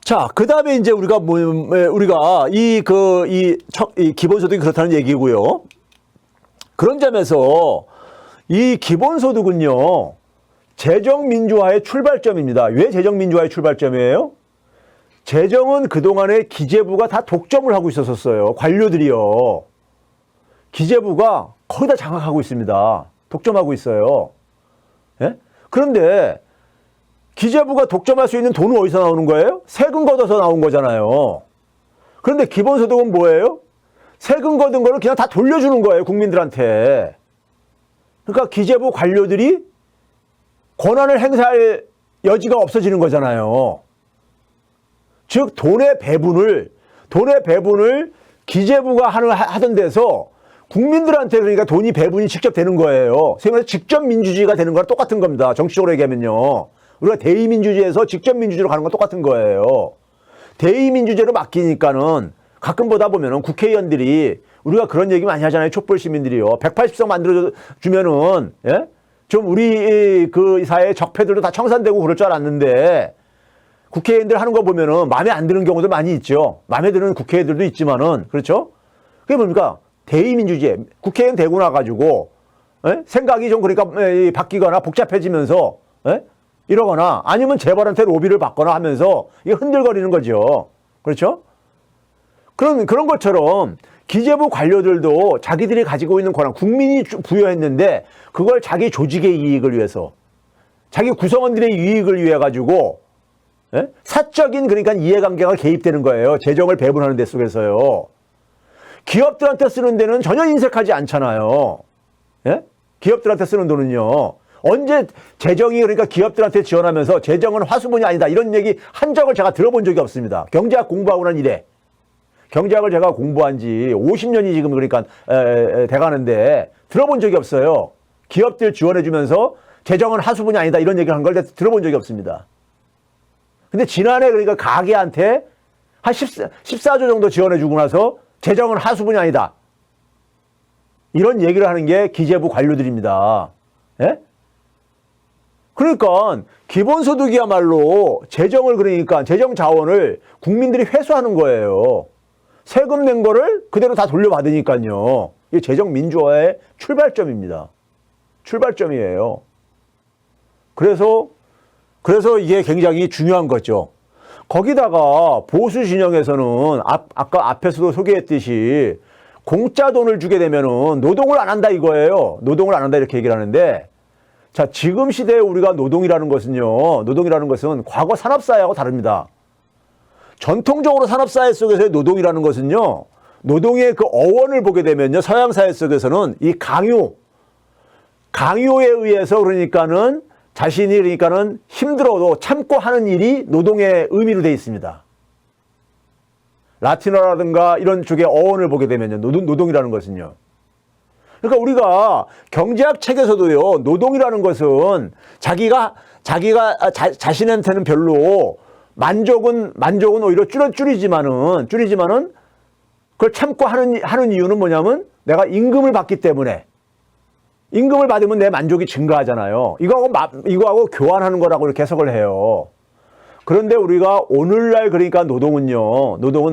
S1: 자, 그 다음에 이제 우리가 이 기본소득이 그렇다는 얘기고요. 그런 점에서 이 기본소득은요, 재정민주화의 출발점입니다. 왜 재정민주화의 출발점이에요? 재정은 그동안에 기재부가 다 독점을 하고 있었어요. 관료들이요. 기재부가 거의 다 장악하고 있습니다. 독점하고 있어요. 예? 그런데 기재부가 독점할 수 있는 돈은 어디서 나오는 거예요? 세금 걷어서 나온 거잖아요. 그런데 기본소득은 뭐예요? 세금 걷은 거를 그냥 다 돌려주는 거예요, 국민들한테. 그러니까 기재부 관료들이 권한을 행사할 여지가 없어지는 거잖아요. 즉 돈의 배분을 기재부가 하던 데서 국민들한테 그러니까 돈이 배분이 직접 되는 거예요. 소위 말해서 직접 민주주의가 되는 거랑 똑같은 겁니다. 정치적으로 얘기하면요. 우리가 대의민주주의에서 직접 민주주의로 가는 건 똑같은 거예요. 대의민주제로 맡기니까는 가끔 보다 보면은 국회의원들이 우리가 그런 얘기 많이 하잖아요. 촛불 시민들이요. 180석 만들어주면은, 예? 좀 우리 그 사회의 적폐들도 다 청산되고 그럴 줄 알았는데 국회의원들 하는 거 보면은 마음에 안 드는 경우도 많이 있죠. 마음에 드는 국회의원들도 있지만은, 그렇죠? 그게 뭡니까? 대의민주주의. 국회의원 되고 나가지고, 예? 생각이 좀 그러니까 바뀌거나 복잡해지면서, 예? 이러거나 아니면 재벌한테 로비를 받거나 하면서 이게 흔들거리는 거죠. 그렇죠? 그런 것처럼 기재부 관료들도 자기들이 가지고 있는 권한, 국민이 부여했는데 그걸 자기 조직의 이익을 위해서, 자기 구성원들의 이익을 위해 가지고, 예? 사적인 그러니까 이해관계가 개입되는 거예요. 재정을 배분하는 데 속에서요. 기업들한테 쓰는 데는 전혀 인색하지 않잖아요. 예? 기업들한테 쓰는 돈은요. 언제 재정이 그러니까 기업들한테 지원하면서 재정은 화수분이 아니다 이런 얘기 한 적을 제가 들어본 적이 없습니다. 경제학 공부하고 난 이래. 경제학을 제가 공부한 지 50년이 지금 그러니까 돼가는데 들어본 적이 없어요. 기업들 지원해주면서 재정은 하수분이 아니다 이런 얘기를 한 걸 들어본 적이 없습니다. 근데 지난해 그러니까 가게한테 한 14조 정도 지원해주고 나서 재정은 하수분이 아니다. 이런 얘기를 하는 게 기재부 관료들입니다. 예? 그러니까 기본소득이야말로 재정을 그러니까 재정 자원을 국민들이 회수하는 거예요. 세금 낸 거를 그대로 다 돌려받으니까요. 이게 재정 민주화의 출발점입니다. 출발점이에요. 그래서 이게 굉장히 중요한 거죠. 거기다가 보수 진영에서는 아까 앞에서도 소개했듯이 공짜 돈을 주게 되면은 노동을 안 한다 이거예요. 노동을 안 한다 이렇게 얘기를 하는데, 자, 지금 시대에 우리가 노동이라는 것은 과거 산업사회하고 다릅니다. 전통적으로 산업사회 속에서의 노동이라는 것은요, 노동의 그 어원을 보게 되면요, 서양사회 속에서는 이 강요에 의해서 그러니까는 자신이 그러니까는 힘들어도 참고 하는 일이 노동의 의미로 되어 있습니다. 라틴어라든가 이런 쪽의 어원을 보게 되면요. 노동이라는 것은요. 그러니까 우리가 경제학 책에서도요. 노동이라는 것은 자기가 자신한테는 별로 만족은 오히려 줄이지만은 그걸 참고 하는 이유는 뭐냐면 내가 임금을 받기 때문에 임금을 받으면 내 만족이 증가하잖아요. 이거하고 교환하는 거라고 이렇게 해석을 해요. 그런데 우리가 오늘날 그러니까 노동은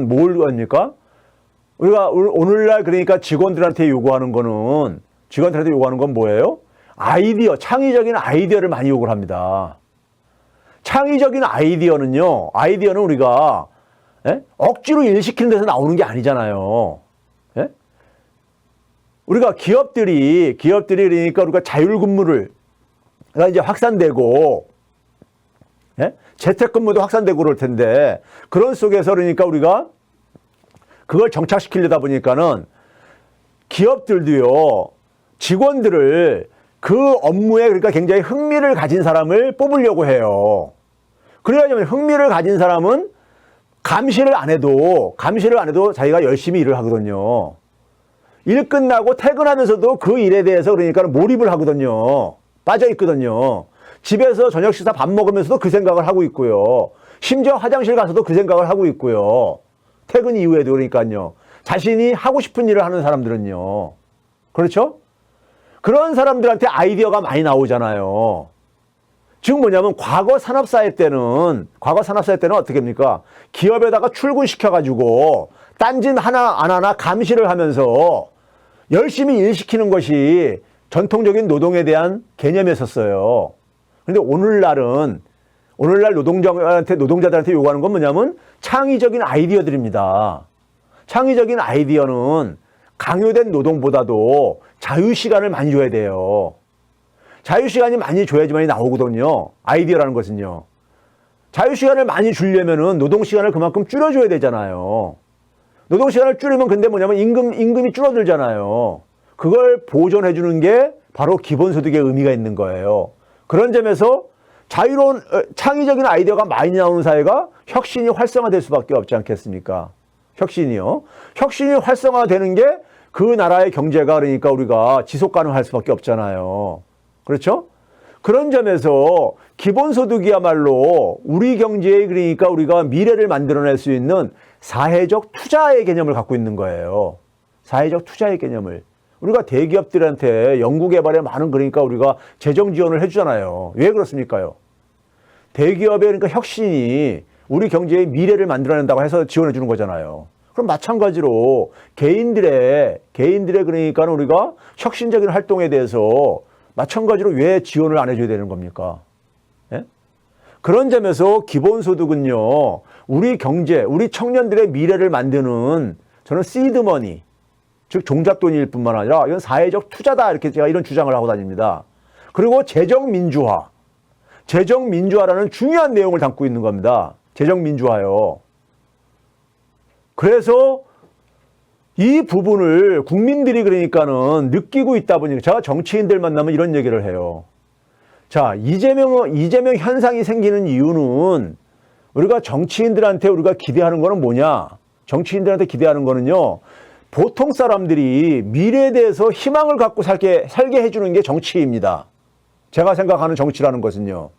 S1: 뭘 합니까? 우리가 오늘날 그러니까 직원들한테 요구하는 건 뭐예요? 창의적인 아이디어를 많이 요구를 합니다. 창의적인 아이디어는 우리가 억지로 일시키는 데서 나오는 게 아니잖아요. 예? 우리가 기업들이 그러니까 우리가 자율근무를 이제 확산되고 재택근무도 확산되고 그럴 텐데 그런 속에서 그러니까 우리가 그걸 정착시키려다 보니까는 기업들도요 직원들을 그 업무에 그러니까 굉장히 흥미를 가진 사람을 뽑으려고 해요. 그래야지만 흥미를 가진 사람은 감시를 안 해도 자기가 열심히 일을 하거든요. 일 끝나고 퇴근하면서도 그 일에 대해서 그러니까 몰입을 하거든요. 빠져 있거든요. 집에서 저녁 식사 밥 먹으면서도 그 생각을 하고 있고요. 심지어 화장실 가서도 그 생각을 하고 있고요. 퇴근 이후에도 그러니까요. 자신이 하고 싶은 일을 하는 사람들은요. 그렇죠? 그런 사람들한테 아이디어가 많이 나오잖아요. 즉 뭐냐면 과거 산업사회 때는 어떻게 합니까? 기업에다가 출근시켜가지고 딴짓 하나 안 하나 감시를 하면서 열심히 일시키는 것이 전통적인 노동에 대한 개념이었었어요. 그런데 오늘날 노동자들한테 요구하는 건 뭐냐면 창의적인 아이디어들입니다. 창의적인 아이디어는 강요된 노동보다도 자유시간을 많이 줘야 돼요. 자유시간이 많이 줘야지만이 나오거든요. 아이디어라는 것은요. 자유시간을 많이 주려면은 노동시간을 그만큼 줄여줘야 되잖아요. 노동시간을 줄이면 근데 뭐냐면 임금이 줄어들잖아요. 그걸 보존해주는 게 바로 기본소득의 의미가 있는 거예요. 그런 점에서 자유로운 창의적인 아이디어가 많이 나오는 사회가 혁신이 활성화될 수밖에 없지 않겠습니까? 혁신이 활성화되는 게 그 나라의 경제가 그러니까 우리가 지속 가능할 수밖에 없잖아요. 그렇죠? 그런 점에서 기본소득이야말로 우리 경제에 그러니까 우리가 미래를 만들어낼 수 있는 사회적 투자의 개념을 갖고 있는 거예요. 사회적 투자의 개념을. 우리가 대기업들한테 연구개발에 많은 그러니까 우리가 재정 지원을 해주잖아요. 왜 그렇습니까요? 대기업의 그러니까 혁신이 우리 경제의 미래를 만들어낸다고 해서 지원해 주는 거잖아요. 그럼 마찬가지로 개인들의 그러니까 우리가 혁신적인 활동에 대해서 마찬가지로 왜 지원을 안 해줘야 되는 겁니까? 예? 그런 점에서 기본소득은요, 우리 경제, 우리 청년들의 미래를 만드는 저는 시드머니, 즉 종잣돈일 뿐만 아니라 이건 사회적 투자다 이렇게 제가 이런 주장을 하고 다닙니다. 그리고 재정민주화라는 중요한 내용을 담고 있는 겁니다. 재정민주화요. 그래서 이 부분을 국민들이 그러니까는 느끼고 있다 보니까 제가 정치인들 만나면 이런 얘기를 해요. 자, 이재명 현상이 생기는 이유는 우리가 정치인들한테 우리가 기대하는 거는 뭐냐? 정치인들한테 기대하는 거는요. 보통 사람들이 미래에 대해서 희망을 갖고 살게 해주는 게 정치입니다. 제가 생각하는 정치라는 것은요.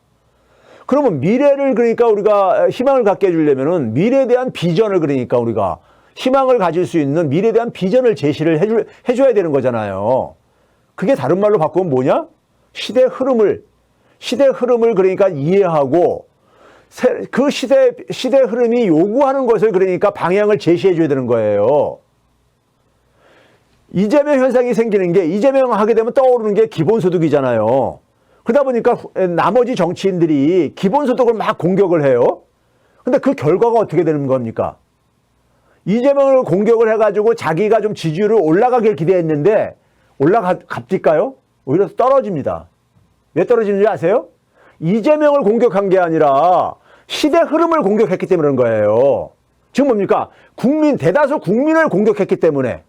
S1: 그러면 미래를 그러니까 우리가 희망을 갖게 해주려면은 미래에 대한 비전을 그러니까 우리가 희망을 가질 수 있는 미래에 대한 비전을 제시를 해줘야 되는 거잖아요. 그게 다른 말로 바꾸면 뭐냐? 시대 흐름을 그러니까 이해하고 그 시대 흐름이 요구하는 것을 그러니까 방향을 제시해줘야 되는 거예요. 이재명 현상이 생기는 게 이재명 하게 되면 떠오르는 게 기본소득이잖아요. 그러다 보니까 나머지 정치인들이 기본소득을 막 공격을 해요. 근데 그 결과가 어떻게 되는 겁니까? 이재명을 공격을 해가지고 자기가 좀 지지율을 올라가길 기대했는데 올라갑니까요? 오히려 떨어집니다. 왜 떨어지는지 아세요? 이재명을 공격한 게 아니라 시대 흐름을 공격했기 때문에 그런 거예요. 지금 뭡니까? 대다수 국민을 공격했기 때문에.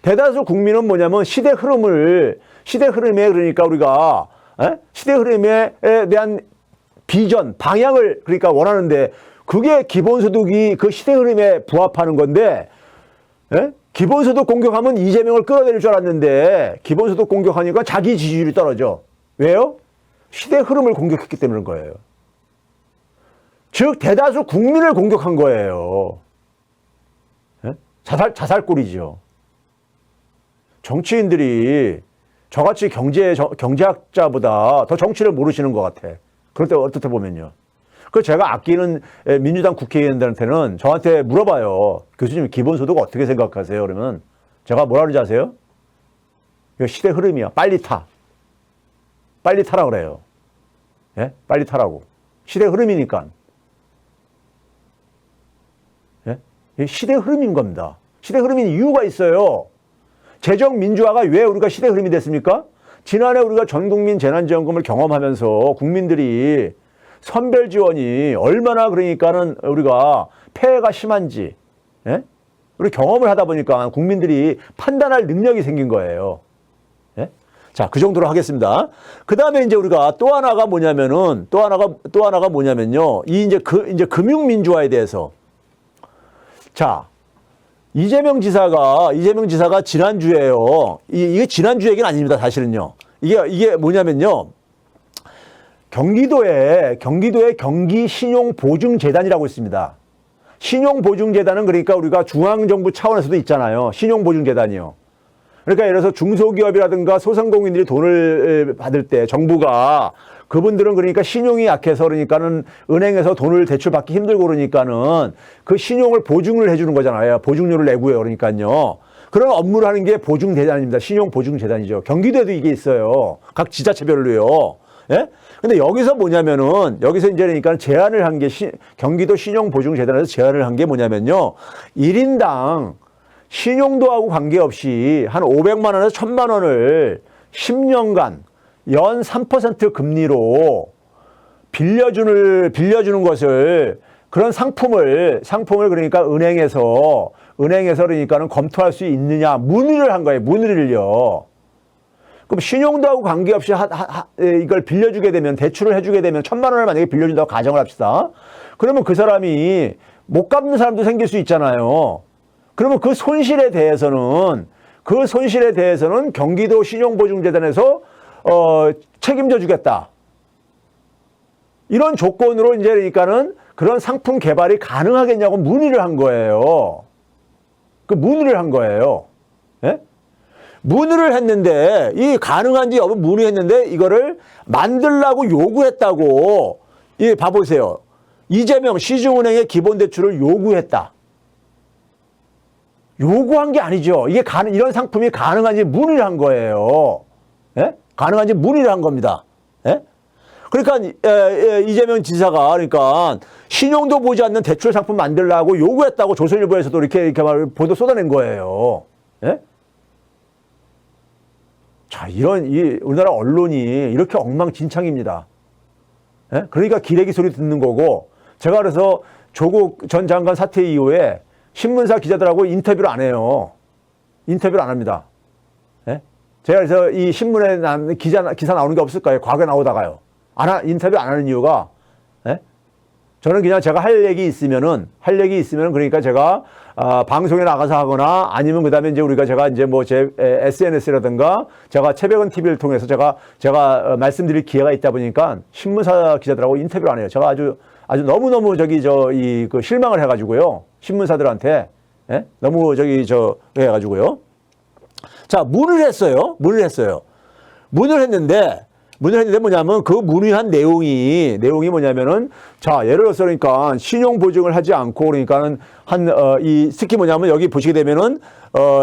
S1: 대다수 국민은 뭐냐면 시대 흐름에 그러니까 우리가 시대 흐름에 대한 비전, 방향을 그러니까 원하는데 그게 기본소득이 그 시대 흐름에 부합하는 건데 기본소득 공격하면 이재명을 끌어내릴 줄 알았는데 기본소득 공격하니까 자기 지지율이 떨어져. 왜요? 시대 흐름을 공격했기 때문인 거예요. 즉 대다수 국민을 공격한 거예요. 자살골이죠. 정치인들이 저같이 경제학자보다 더 정치를 모르시는 것 같아. 그럴 때 어떻게 보면요. 그 제가 아끼는 민주당 국회의원들한테는 저한테 물어봐요. 교수님 기본소득 어떻게 생각하세요? 그러면 제가 뭐라 그러지 아세요? 이거 시대 흐름이야. 빨리 타. 빨리 타라 그래요. 예? 빨리 타라고. 시대 흐름이니까. 예? 이게 시대 흐름인 겁니다. 시대 흐름인 이유가 있어요. 재정 민주화가 왜 우리가 시대 흐름이 됐습니까? 지난해 우리가 전국민 재난지원금을 경험하면서 국민들이 선별 지원이 얼마나 그러니까는 우리가 폐해가 심한지, 예? 우리 경험을 하다 보니까 국민들이 판단할 능력이 생긴 거예요. 예? 자, 그 정도로 하겠습니다. 그 다음에 이제 우리가 또 하나가 뭐냐면은, 또 하나가 뭐냐면요. 이제 금융민주화에 대해서. 자, 이재명 지사가 지난주에요. 이게 지난주 얘기는 아닙니다. 사실은요. 이게 뭐냐면요. 경기도에 경기신용보증재단이라고 있습니다. 신용보증재단은 그러니까 우리가 중앙정부 차원에서도 있잖아요. 신용보증재단이요. 그러니까 예를 들어서 중소기업이라든가 소상공인들이 돈을 받을 때 정부가 그분들은 그러니까 신용이 약해서 그러니까는 은행에서 돈을 대출받기 힘들고 그러니까는 그 신용을 보증을 해주는 거잖아요. 보증료를 내고요. 그러니까요. 그런 업무를 하는 게 보증재단입니다. 신용보증재단이죠. 경기도에도 이게 있어요. 각 지자체별로요. 예? 근데 여기서 뭐냐면은, 여기서 이제 그러니까 제안을 한 게, 경기도 신용보증재단에서 제안을 한 게 뭐냐면요. 1인당 신용도하고 관계없이 한 500만 원에서 1000만 원을 10년간 연 3% 금리로 빌려주는 것을 그런 상품을 그러니까 은행에서 그러니까는 검토할 수 있느냐 문의를 한 거예요. 문의를요. 그럼 신용도하고 관계없이 이걸 빌려주게 되면 대출을 해주게 되면 1000만 원을 만약에 빌려준다고 가정을 합시다. 그러면 그 사람이 못 갚는 사람도 생길 수 있잖아요. 그러면 그 손실에 대해서는 경기도 신용보증재단에서 책임져 주겠다. 이런 조건으로 이제 그러니까는 그런 상품 개발이 가능하겠냐고 문의를 한 거예요. 그 문의를 한 거예요. 예? 문의를 했는데 이 가능한지 여부 문의했는데 이거를 만들라고 요구했다고. 예, 봐보세요. 이재명 시중은행의 기본대출을 요구했다. 요구한 게 아니죠. 이게 이런 상품이 가능한지 문의를 한 거예요. 예? 가능한지 문의를 한 겁니다. 예? 그러니까 이재명 지사가 그러니까 신용도 보지 않는 대출 상품 만들라고 요구했다고 조선일보에서도 이렇게 보도 쏟아낸 거예요. 예? 자, 우리나라 언론이 이렇게 엉망진창입니다. 예? 그러니까 기레기 소리 듣는 거고, 제가 그래서 조국 전 장관 사퇴 이후에 신문사 기자들하고 인터뷰를 안 해요. 인터뷰를 안 합니다. 예? 제가 그래서 이 신문에 기사 나오는 게 없을까요? 과거에 나오다가요. 인터뷰 안 하는 이유가, 예? 저는 그냥 제가 할 얘기 있으면은 그러니까 제가, 방송에 나가서 하거나 아니면 그 다음에 제가 이제 뭐 제 SNS라든가 제가 최백은 TV를 통해서 제가 말씀드릴 기회가 있다 보니까 신문사 기자들하고 인터뷰를 안 해요. 제가 아주 너무너무 그 실망을 해가지고요. 신문사들한테, 예? 너무 해가지고요. 자, 문의를 했어요. 문의를 했는데 뭐냐면 그 문의한 내용이 뭐냐면은, 자, 예를 들어서 그러니까 신용 보증을 하지 않고 그러니까는 특히 뭐냐면 여기 보시게 되면은,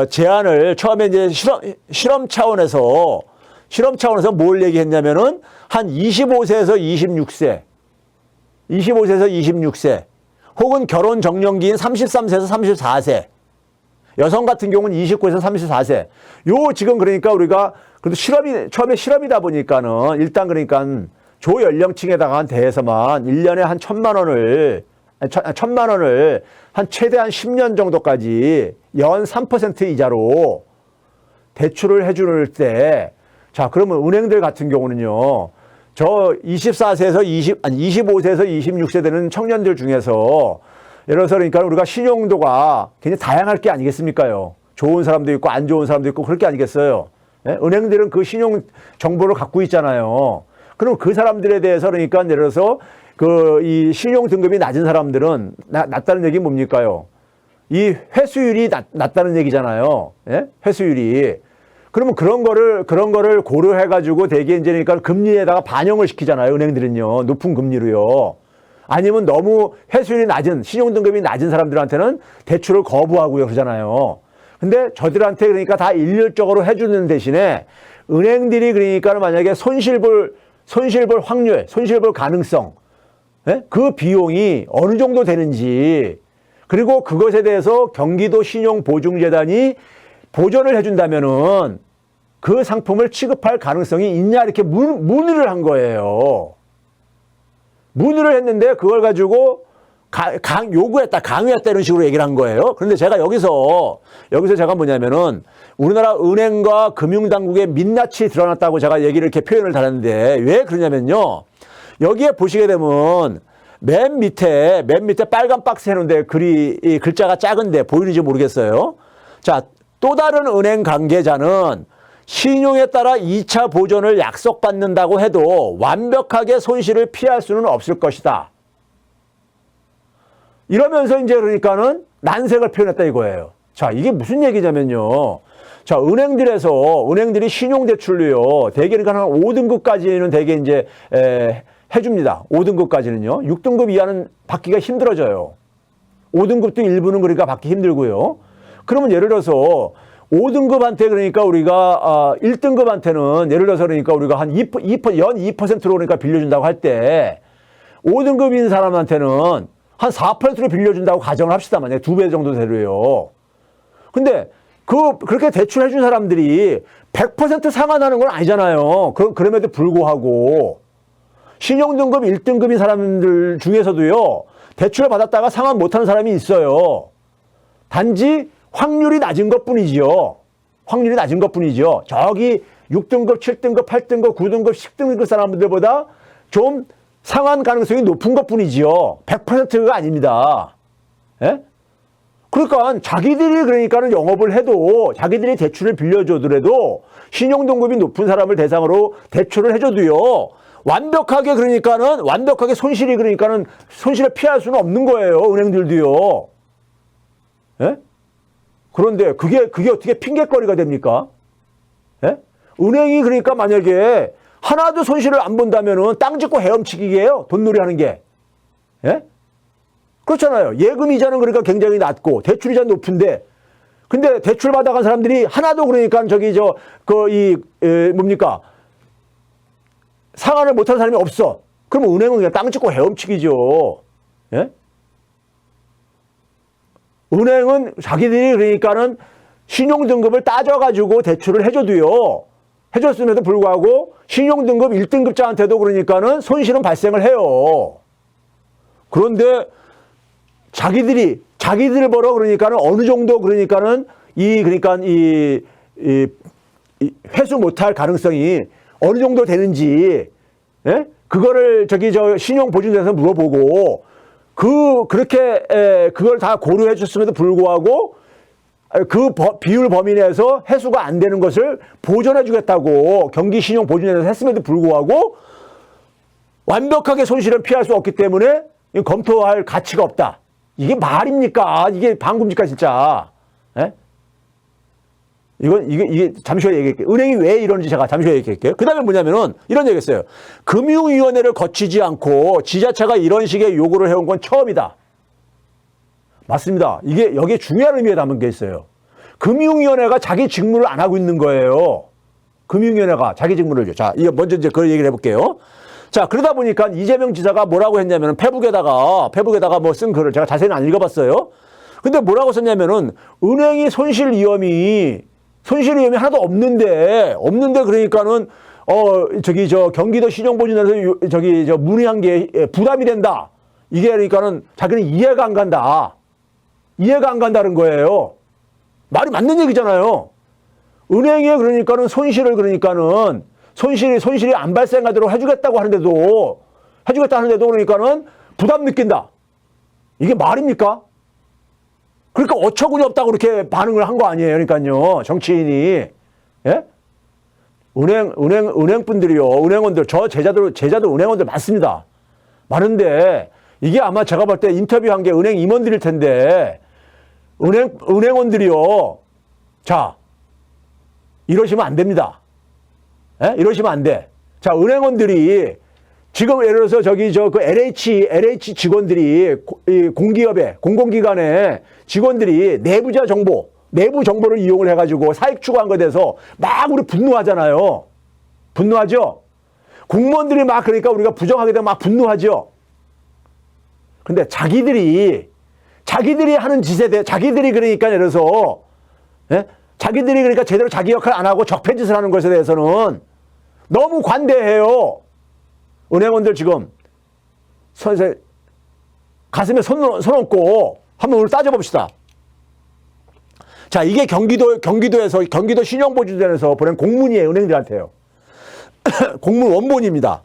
S1: 제안을 처음에 이제 실험 차원에서 뭘 얘기했냐면은 한 25세에서 26세 혹은 결혼 정년기인 33세에서 34세 여성 같은 경우는 29에서 34세. 지금 그러니까 우리가 그래도 처음에 실험이다 보니까는 일단 그러니까 조연령층에다가 대해서만 1년에 한 1000만 원을 한 최대한 10년 정도까지 연 3% 이자로 대출을 해줄 때, 자, 그러면 은행들 같은 경우는요, 저 24세에서 25세에서 26세 되는 청년들 중에서 예를 들어서 그러니까 우리가 신용도가 굉장히 다양할 게 아니겠습니까요? 좋은 사람도 있고 안 좋은 사람도 있고 그럴 게 아니겠어요? 예? 은행들은 그 신용 정보를 갖고 있잖아요. 그럼 그 사람들에 대해서 그러니까 예를 들어서 그 이 신용 등급이 낮은 사람들은 낮다는 얘기는 뭡니까요? 이 회수율이 낮다는 얘기잖아요. 예? 회수율이. 그러면 그런 거를 고려해가지고 대개 이제 그러니까 금리에다가 반영을 시키잖아요. 은행들은요. 높은 금리로요. 아니면 너무 회수율이 낮은, 신용등급이 낮은 사람들한테는 대출을 거부하고요. 그러잖아요. 근데 저들한테 그러니까 다 일률적으로 해주는 대신에 은행들이 그러니까 만약에 손실 볼 확률, 손실 볼 가능성, 예? 그 비용이 어느 정도 되는지, 그리고 그것에 대해서 경기도 신용보증재단이 보전을 해준다면은 그 상품을 취급할 가능성이 있냐 이렇게 문의를 한 거예요. 문의를 했는데 그걸 가지고 요구했다, 강요했다 이런 식으로 얘기를 한 거예요. 그런데 제가 여기서 제가 뭐냐면은 우리나라 은행과 금융당국의 민낯이 드러났다고 제가 얘기를 이렇게 표현을 달았는데 왜 그러냐면요. 여기에 보시게 되면 맨 밑에 빨간 박스 해놓은데 이 글자가 작은데 보이는지 모르겠어요. 자, 또 다른 은행 관계자는 신용에 따라 2차 보전을 약속받는다고 해도 완벽하게 손실을 피할 수는 없을 것이다. 이러면서 이제 그러니까는 난색을 표현했다 이거예요. 자, 이게 무슨 얘기냐면요. 자, 은행들이 신용대출로요. 대개 그러니까 한 5등급까지는 대개 이제 해줍니다. 5등급까지는요. 6등급 이하는 받기가 힘들어져요. 5등급도 일부는 그러니까 받기 힘들고요. 그러면 예를 들어서 5등급한테 그러니까 우리가 1등급한테는 예를 들어서 그러니까 우리가 한 2%로 그러니까 빌려준다고 할 때 5등급인 사람한테는 한 4%로 빌려준다고 가정을 합시다. 만약에 2배 정도 되려요. 근데 그렇게 대출해 준 사람들이 100% 상환하는 건 아니잖아요. 그럼에도 불구하고 신용등급 1등급인 사람들 중에서도요. 대출을 받았다가 상환 못하는 사람이 있어요. 단지 확률이 낮은 것뿐이지요. 확률이 낮은 것뿐이죠. 저기 6등급, 7등급, 8등급, 9등급, 10등급 사람들보다 좀 상환 가능성이 높은 것뿐이지요. 100%가 아닙니다. 예? 그러니까 자기들이 그러니까는 영업을 해도 자기들이 대출을 빌려줘더라도 신용등급이 높은 사람을 대상으로 대출을 해줘도요. 완벽하게 손실을 피할 수는 없는 거예요. 은행들도요. 예? 그런데 그게 어떻게 핑계거리가 됩니까? 예? 은행이 그러니까 만약에 하나도 손실을 안 본다면은 땅 짓고 헤엄치기예요. 돈놀이 하는 게. 예? 그렇잖아요. 예금 이자는 그러니까 굉장히 낮고 대출 이자는 높은데 근데 대출 받아간 사람들이 하나도 그러니까 뭡니까? 상환을 못하는 사람이 없어. 그러면 은행은 그냥 땅 짓고 헤엄치기죠. 예? 은행은 자기들이 그러니까는 신용등급을 따져가지고 대출을 해줘도요. 해줬음에도 불구하고 신용등급 1등급자한테도 그러니까는 손실은 발생을 해요. 그런데 자기들을 벌어 그러니까는 어느 정도 그러니까는 이 회수 못할 가능성이 어느 정도 되는지, 예? 그거를 신용보증에서 물어보고, 그걸 다 고려해 줬음에도 불구하고, 그 비율 범위 내에서 해소가 안 되는 것을 보전해 주겠다고 경기신용보증에서 했음에도 불구하고, 완벽하게 손실은 피할 수 없기 때문에 검토할 가치가 없다. 이게 말입니까? 이게 방금입니까, 진짜? 예? 이게 잠시 후에 얘기할게요. 은행이 왜 이런지 제가 잠시 후에 얘기할게요. 그 다음에 뭐냐면은 이런 얘기 했어요. 금융위원회를 거치지 않고 지자체가 이런 식의 요구를 해온 건 처음이다. 맞습니다. 여기에 중요한 의미가 담은 게 있어요. 금융위원회가 자기 직무를 안 하고 있는 거예요. 금융위원회가 자기 직무를. 자, 먼저 이제 그 얘기를 해볼게요. 자, 그러다 보니까 이재명 지사가 뭐라고 했냐면은 페북에다가 뭐 쓴 글을 제가 자세히는 안 읽어봤어요. 근데 뭐라고 썼냐면은 은행이 손실 위험이 하나도 없는데 그러니까는 경기도 신용보증에서 문의한 게 부담이 된다. 이게 그러니까는 자기는 이해가 안 간다는 거예요. 말이 맞는 얘기잖아요. 은행에 그러니까는 손실이 안 발생하도록 해주겠다 하는데도 그러니까는 부담 느낀다. 이게 말입니까? 그러니까 어처구니 없다고 그렇게 반응을 한 거 아니에요. 그러니까요. 정치인이. 예? 은행분들이요. 은행원들, 제자들 은행원들 많습니다. 많은데, 이게 아마 제가 볼 때 인터뷰한 게 은행 임원들일 텐데, 은행원들이요. 자, 이러시면 안 됩니다. 예? 이러시면 안 돼. 자, 은행원들이 지금 예를 들어서 그 LH 직원들이 공기업에, 공공기관에 직원들이 내부 정보를 이용을 해가지고 사익 추구한 것에 대해서 막 우리 분노하잖아요. 분노하죠? 공무원들이 막 그러니까 우리가 부정하게 되면 막 분노하죠? 근데 자기들이 하는 짓에 대해, 자기들이 그러니까 예를 들어서, 예? 자기들이 그러니까 제대로 자기 역할 안 하고 적폐짓을 하는 것에 대해서는 너무 관대해요. 은행원들 지금 가슴에 손 얹고 한번 오늘 따져봅시다. 자, 이게 경기도에서 경기도 신용보증전에서 보낸 공문이에요. 은행들한테요. 공문 원본입니다.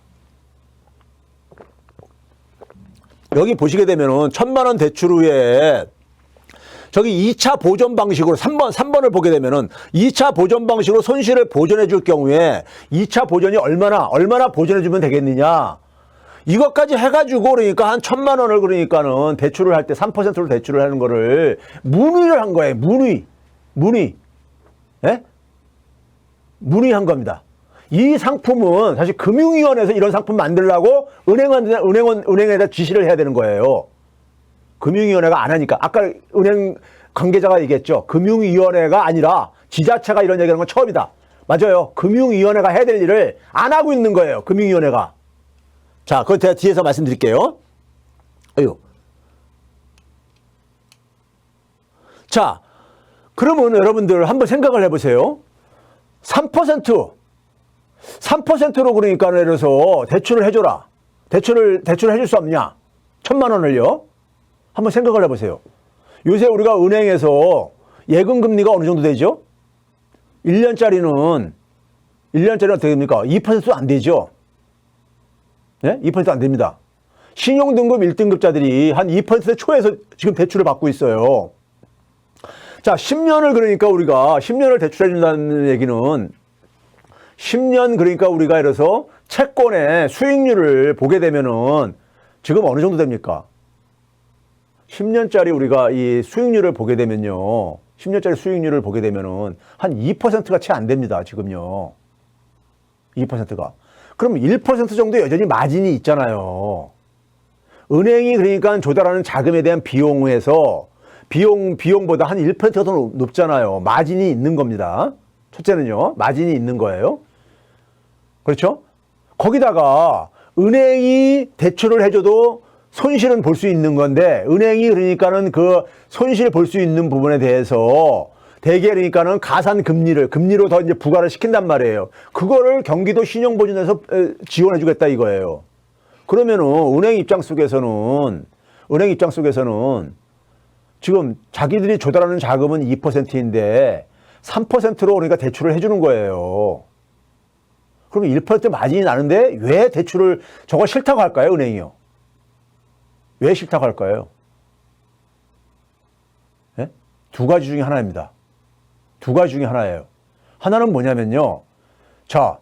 S1: 여기 보시게 되면은 1,000만 원 대출 후에 저기 2차 보전 방식으로 3번을 보게 되면은 2차 보전 방식으로 손실을 보전해 줄 경우에 2차 보전이 얼마나 보전해 주면 되겠느냐. 이것까지 해가지고 그러니까 한 1,000만 원을 그러니까는 대출을 할 때 3%로 대출을 하는 거를 문의를 한 거예요. 문의. 예? 문의한 겁니다. 이 상품은 사실 금융위원회에서 이런 상품 만들려고 은행에다 지시를 해야 되는 거예요. 금융위원회가 안 하니까. 아까 은행 관계자가 얘기했죠. 금융위원회가 아니라 지자체가 이런 얘기하는 건 처음이다. 맞아요. 금융위원회가 해야 될 일을 안 하고 있는 거예요. 금융위원회가. 자, 그건 제가 뒤에서 말씀드릴게요. 자, 그러면 여러분들 한번 생각을 해보세요. 3%로 그러니까 예를 들어서 대출을 해줘라. 대출을 해줄 수 없냐? 1,000만 원을요. 한번 생각을 해보세요. 요새 우리가 은행에서 예금 금리가 어느 정도 되죠? 1년짜리는 어떻게 됩니까? 2%도 안 되죠? 네? 2% 안 됩니다. 신용등급 1등급자들이 한 2% 초에서 지금 대출을 받고 있어요. 자, 10년을 그러니까 우리가 10년을 대출해준다는 얘기는 10년 그러니까 우리가 예를 들어서 채권의 수익률을 보게 되면은 지금 어느 정도 됩니까? 10년짜리 우리가 이 수익률을 보게 되면요. 10년짜리 수익률을 보게 되면은 한 2%가 채 안 됩니다. 지금요. 2%가. 그럼 1% 정도 여전히 마진이 있잖아요. 은행이 그러니까 조달하는 자금에 대한 비용에서 비용보다 한 1%가 더 높잖아요. 마진이 있는 겁니다. 첫째는요. 마진이 있는 거예요. 그렇죠? 거기다가 은행이 대출을 해줘도 손실은 볼 수 있는 건데 은행이 그러니까는 그 손실 볼 수 있는 부분에 대해서 대개 그러니까는 가산 금리로 더 이제 부과를 시킨단 말이에요. 그거를 경기도 신용보증에서 지원해 주겠다 이거예요. 그러면은 은행 입장 속에서는 지금 자기들이 조달하는 자금은 2%인데 3%로 그러니까 대출을 해주는 거예요. 그러면 1% 마진이 나는데 왜 대출을 저거 싫다고 할까요, 은행이요? 왜 싫다고 할까요? 네? 두 가지 중에 하나입니다. 두 가지 중에 하나예요. 하나는 뭐냐면요. 자,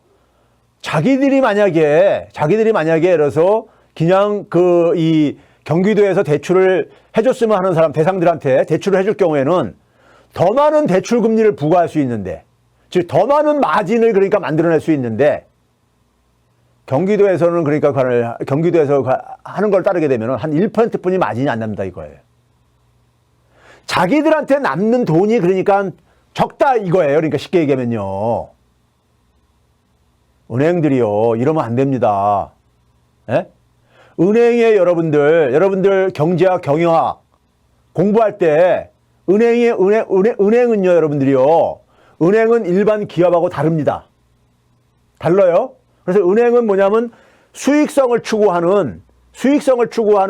S1: 자기들이 만약에 예를 들어서 그냥 이 경기도에서 대출을 해줬으면 하는 사람, 대상들한테 대출을 해줄 경우에는 더 많은 대출 금리를 부과할 수 있는데, 즉, 더 많은 마진을 그러니까 만들어낼 수 있는데, 경기도에서는 그러니까 경기도에서 하는 걸 따르게 되면 한 1%뿐이 마진이 안 납니다, 이거예요. 자기들한테 남는 돈이 그러니까 적다 이거예요. 그러니까 쉽게 얘기하면요. 은행들이요. 이러면 안 됩니다. 예? 은행에 여러분들 경제학, 경영학 공부할 때 은행은요, 여러분들이요. 은행은 일반 기업하고 다릅니다. 달라요. 그래서 은행은 뭐냐면 수익성을 추구하는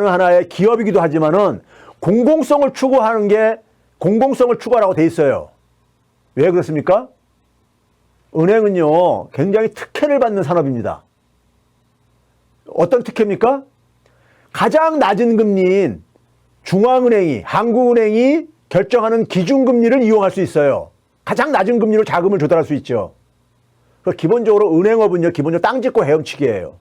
S1: 하나의 기업이기도 하지만은 공공성을 추구하라고 돼 있어요. 왜 그렇습니까? 은행은요, 굉장히 특혜를 받는 산업입니다. 어떤 특혜입니까? 가장 낮은 금리인 중앙은행이, 한국은행이 결정하는 기준금리를 이용할 수 있어요. 가장 낮은 금리로 자금을 조달할 수 있죠. 기본적으로 은행업은요, 기본적으로 땅 짓고 헤엄치기예요.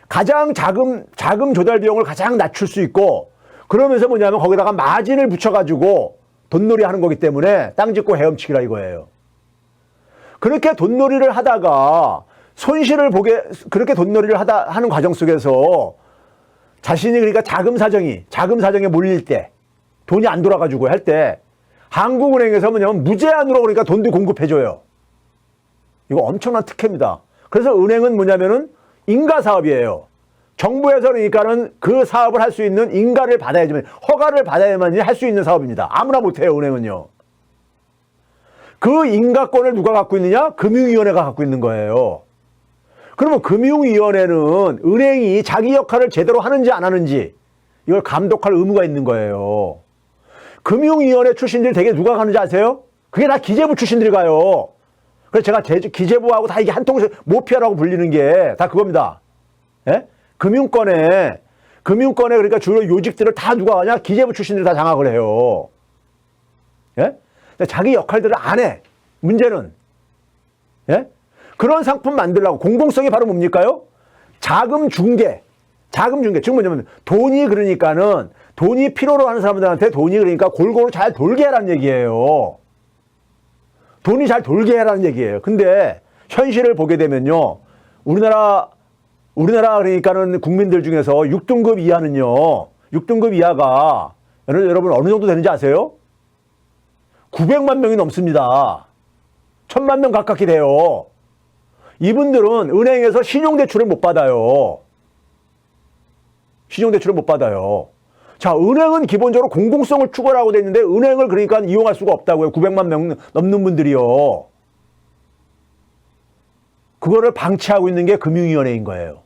S1: 가장 자금 조달 비용을 가장 낮출 수 있고, 그러면서 뭐냐면 거기다가 마진을 붙여가지고 돈놀이 하는 거기 때문에 땅 짓고 헤엄치기라 이거예요. 그렇게 돈놀이를 하다가 그렇게 돈놀이를 하는 과정 속에서 자신이 그러니까 자금 사정에 몰릴 때, 돈이 안 돌아가지고 할 때, 한국은행에서 뭐냐면 무제한으로 그러니까 돈도 공급해줘요. 이거 엄청난 특혜입니다. 그래서 은행은 뭐냐면은 인가 사업이에요. 정부에서 그러니까는 그 사업을 할 수 있는 인가를 받아야지만, 허가를 받아야만 할 수 있는 사업입니다. 아무나 못해요, 은행은요. 그 인가권을 누가 갖고 있느냐? 금융위원회가 갖고 있는 거예요. 그러면 금융위원회는 은행이 자기 역할을 제대로 하는지 안 하는지 이걸 감독할 의무가 있는 거예요. 금융위원회 출신들이 되게 누가 가는지 아세요? 그게 다 기재부 출신들이 가요. 그래서 제가 기재부하고 다 이게 한 통에서 모피아라고 불리는 게 다 그겁니다. 예? 금융권에 그러니까 주로 요직들을 다 누가 하냐? 기재부 출신들이 다 장악을 해요. 예? 근데 자기 역할들을 안 해. 문제는. 예? 그런 상품 만들려고 공공성이 바로 뭡니까요? 자금 중개. 즉 뭐냐면 돈이 필요로 하는 사람들한테 돈이 그러니까 골고루 잘 돌게 하라는 얘기예요. 돈이 잘 돌게 하라는 얘기예요. 근데 현실을 보게 되면요. 우리나라 그러니까는 국민들 중에서 6등급 이하는요. 6등급 이하가 여러분 어느 정도 되는지 아세요? 900만 명이 넘습니다. 1000만 명 가깝게 돼요. 이분들은 은행에서 신용대출을 못 받아요. 자, 은행은 기본적으로 공공성을 추구하고 돼 있는데 은행을 그러니까 이용할 수가 없다고요. 900만 명 넘는 분들이요. 그거를 방치하고 있는 게 금융위원회인 거예요.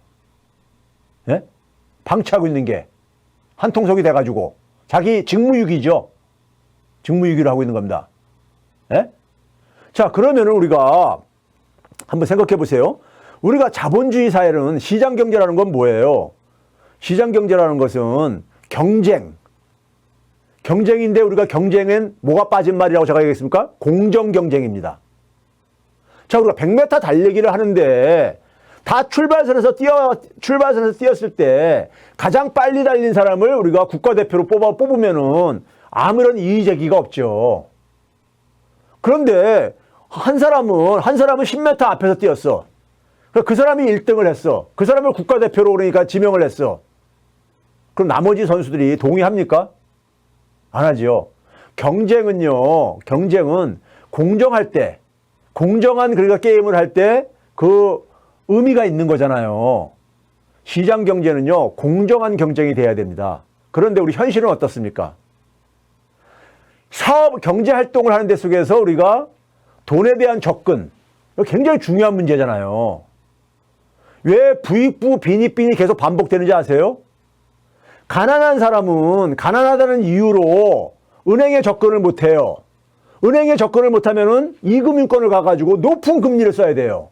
S1: 예? 방치하고 있는 게 한통속이 돼가지고 자기 직무유기죠. 직무유기를 하고 있는 겁니다. 예? 자, 그러면은 우리가 한번 생각해 보세요. 우리가 자본주의 사회는 시장경제라는 건 뭐예요? 시장경제라는 것은 경쟁인데 우리가 경쟁엔 뭐가 빠진 말이라고 제가 얘기했습니까? 공정경쟁입니다. 자, 우리가 100m 달리기를 하는데 다 출발선에서 뛰었을 때 가장 빨리 달린 사람을 우리가 국가대표로 뽑으면은 아무런 이의 제기가 없죠. 그런데 한 사람은 10m 앞에서 뛰었어. 그 사람이 1등을 했어. 그 사람을 국가대표로 그러니까 지명을 했어. 그럼 나머지 선수들이 동의합니까? 안 하지요. 경쟁은 공정할 때, 공정한 그러니까 게임을 할 때 그 의미가 있는 거잖아요. 시장 경제는요, 공정한 경쟁이 돼야 됩니다. 그런데 우리 현실은 어떻습니까? 경제 활동을 하는 데 속에서 우리가 돈에 대한 접근, 굉장히 중요한 문제잖아요. 왜 부익부 빈익빈이 계속 반복되는지 아세요? 가난한 사람은 가난하다는 이유로 은행에 접근을 못해요. 은행에 접근을 못하면은 이금융권을 가가지고 높은 금리를 써야 돼요.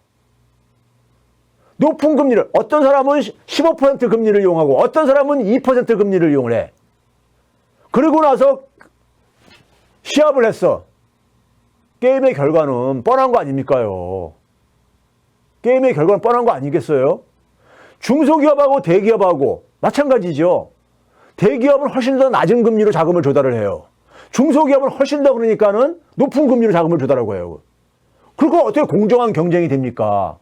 S1: 높은 금리를, 어떤 사람은 15% 금리를 이용하고 어떤 사람은 2% 금리를 이용을 해. 그리고 나서 시합을 했어. 게임의 결과는 뻔한 거 아닙니까요? 게임의 결과는 뻔한 거 아니겠어요? 중소기업하고 대기업하고 마찬가지죠. 대기업은 훨씬 더 낮은 금리로 자금을 조달을 해요. 중소기업은 훨씬 더 그러니까는 높은 금리로 자금을 조달하고 해요. 그리고 어떻게 공정한 경쟁이 됩니까?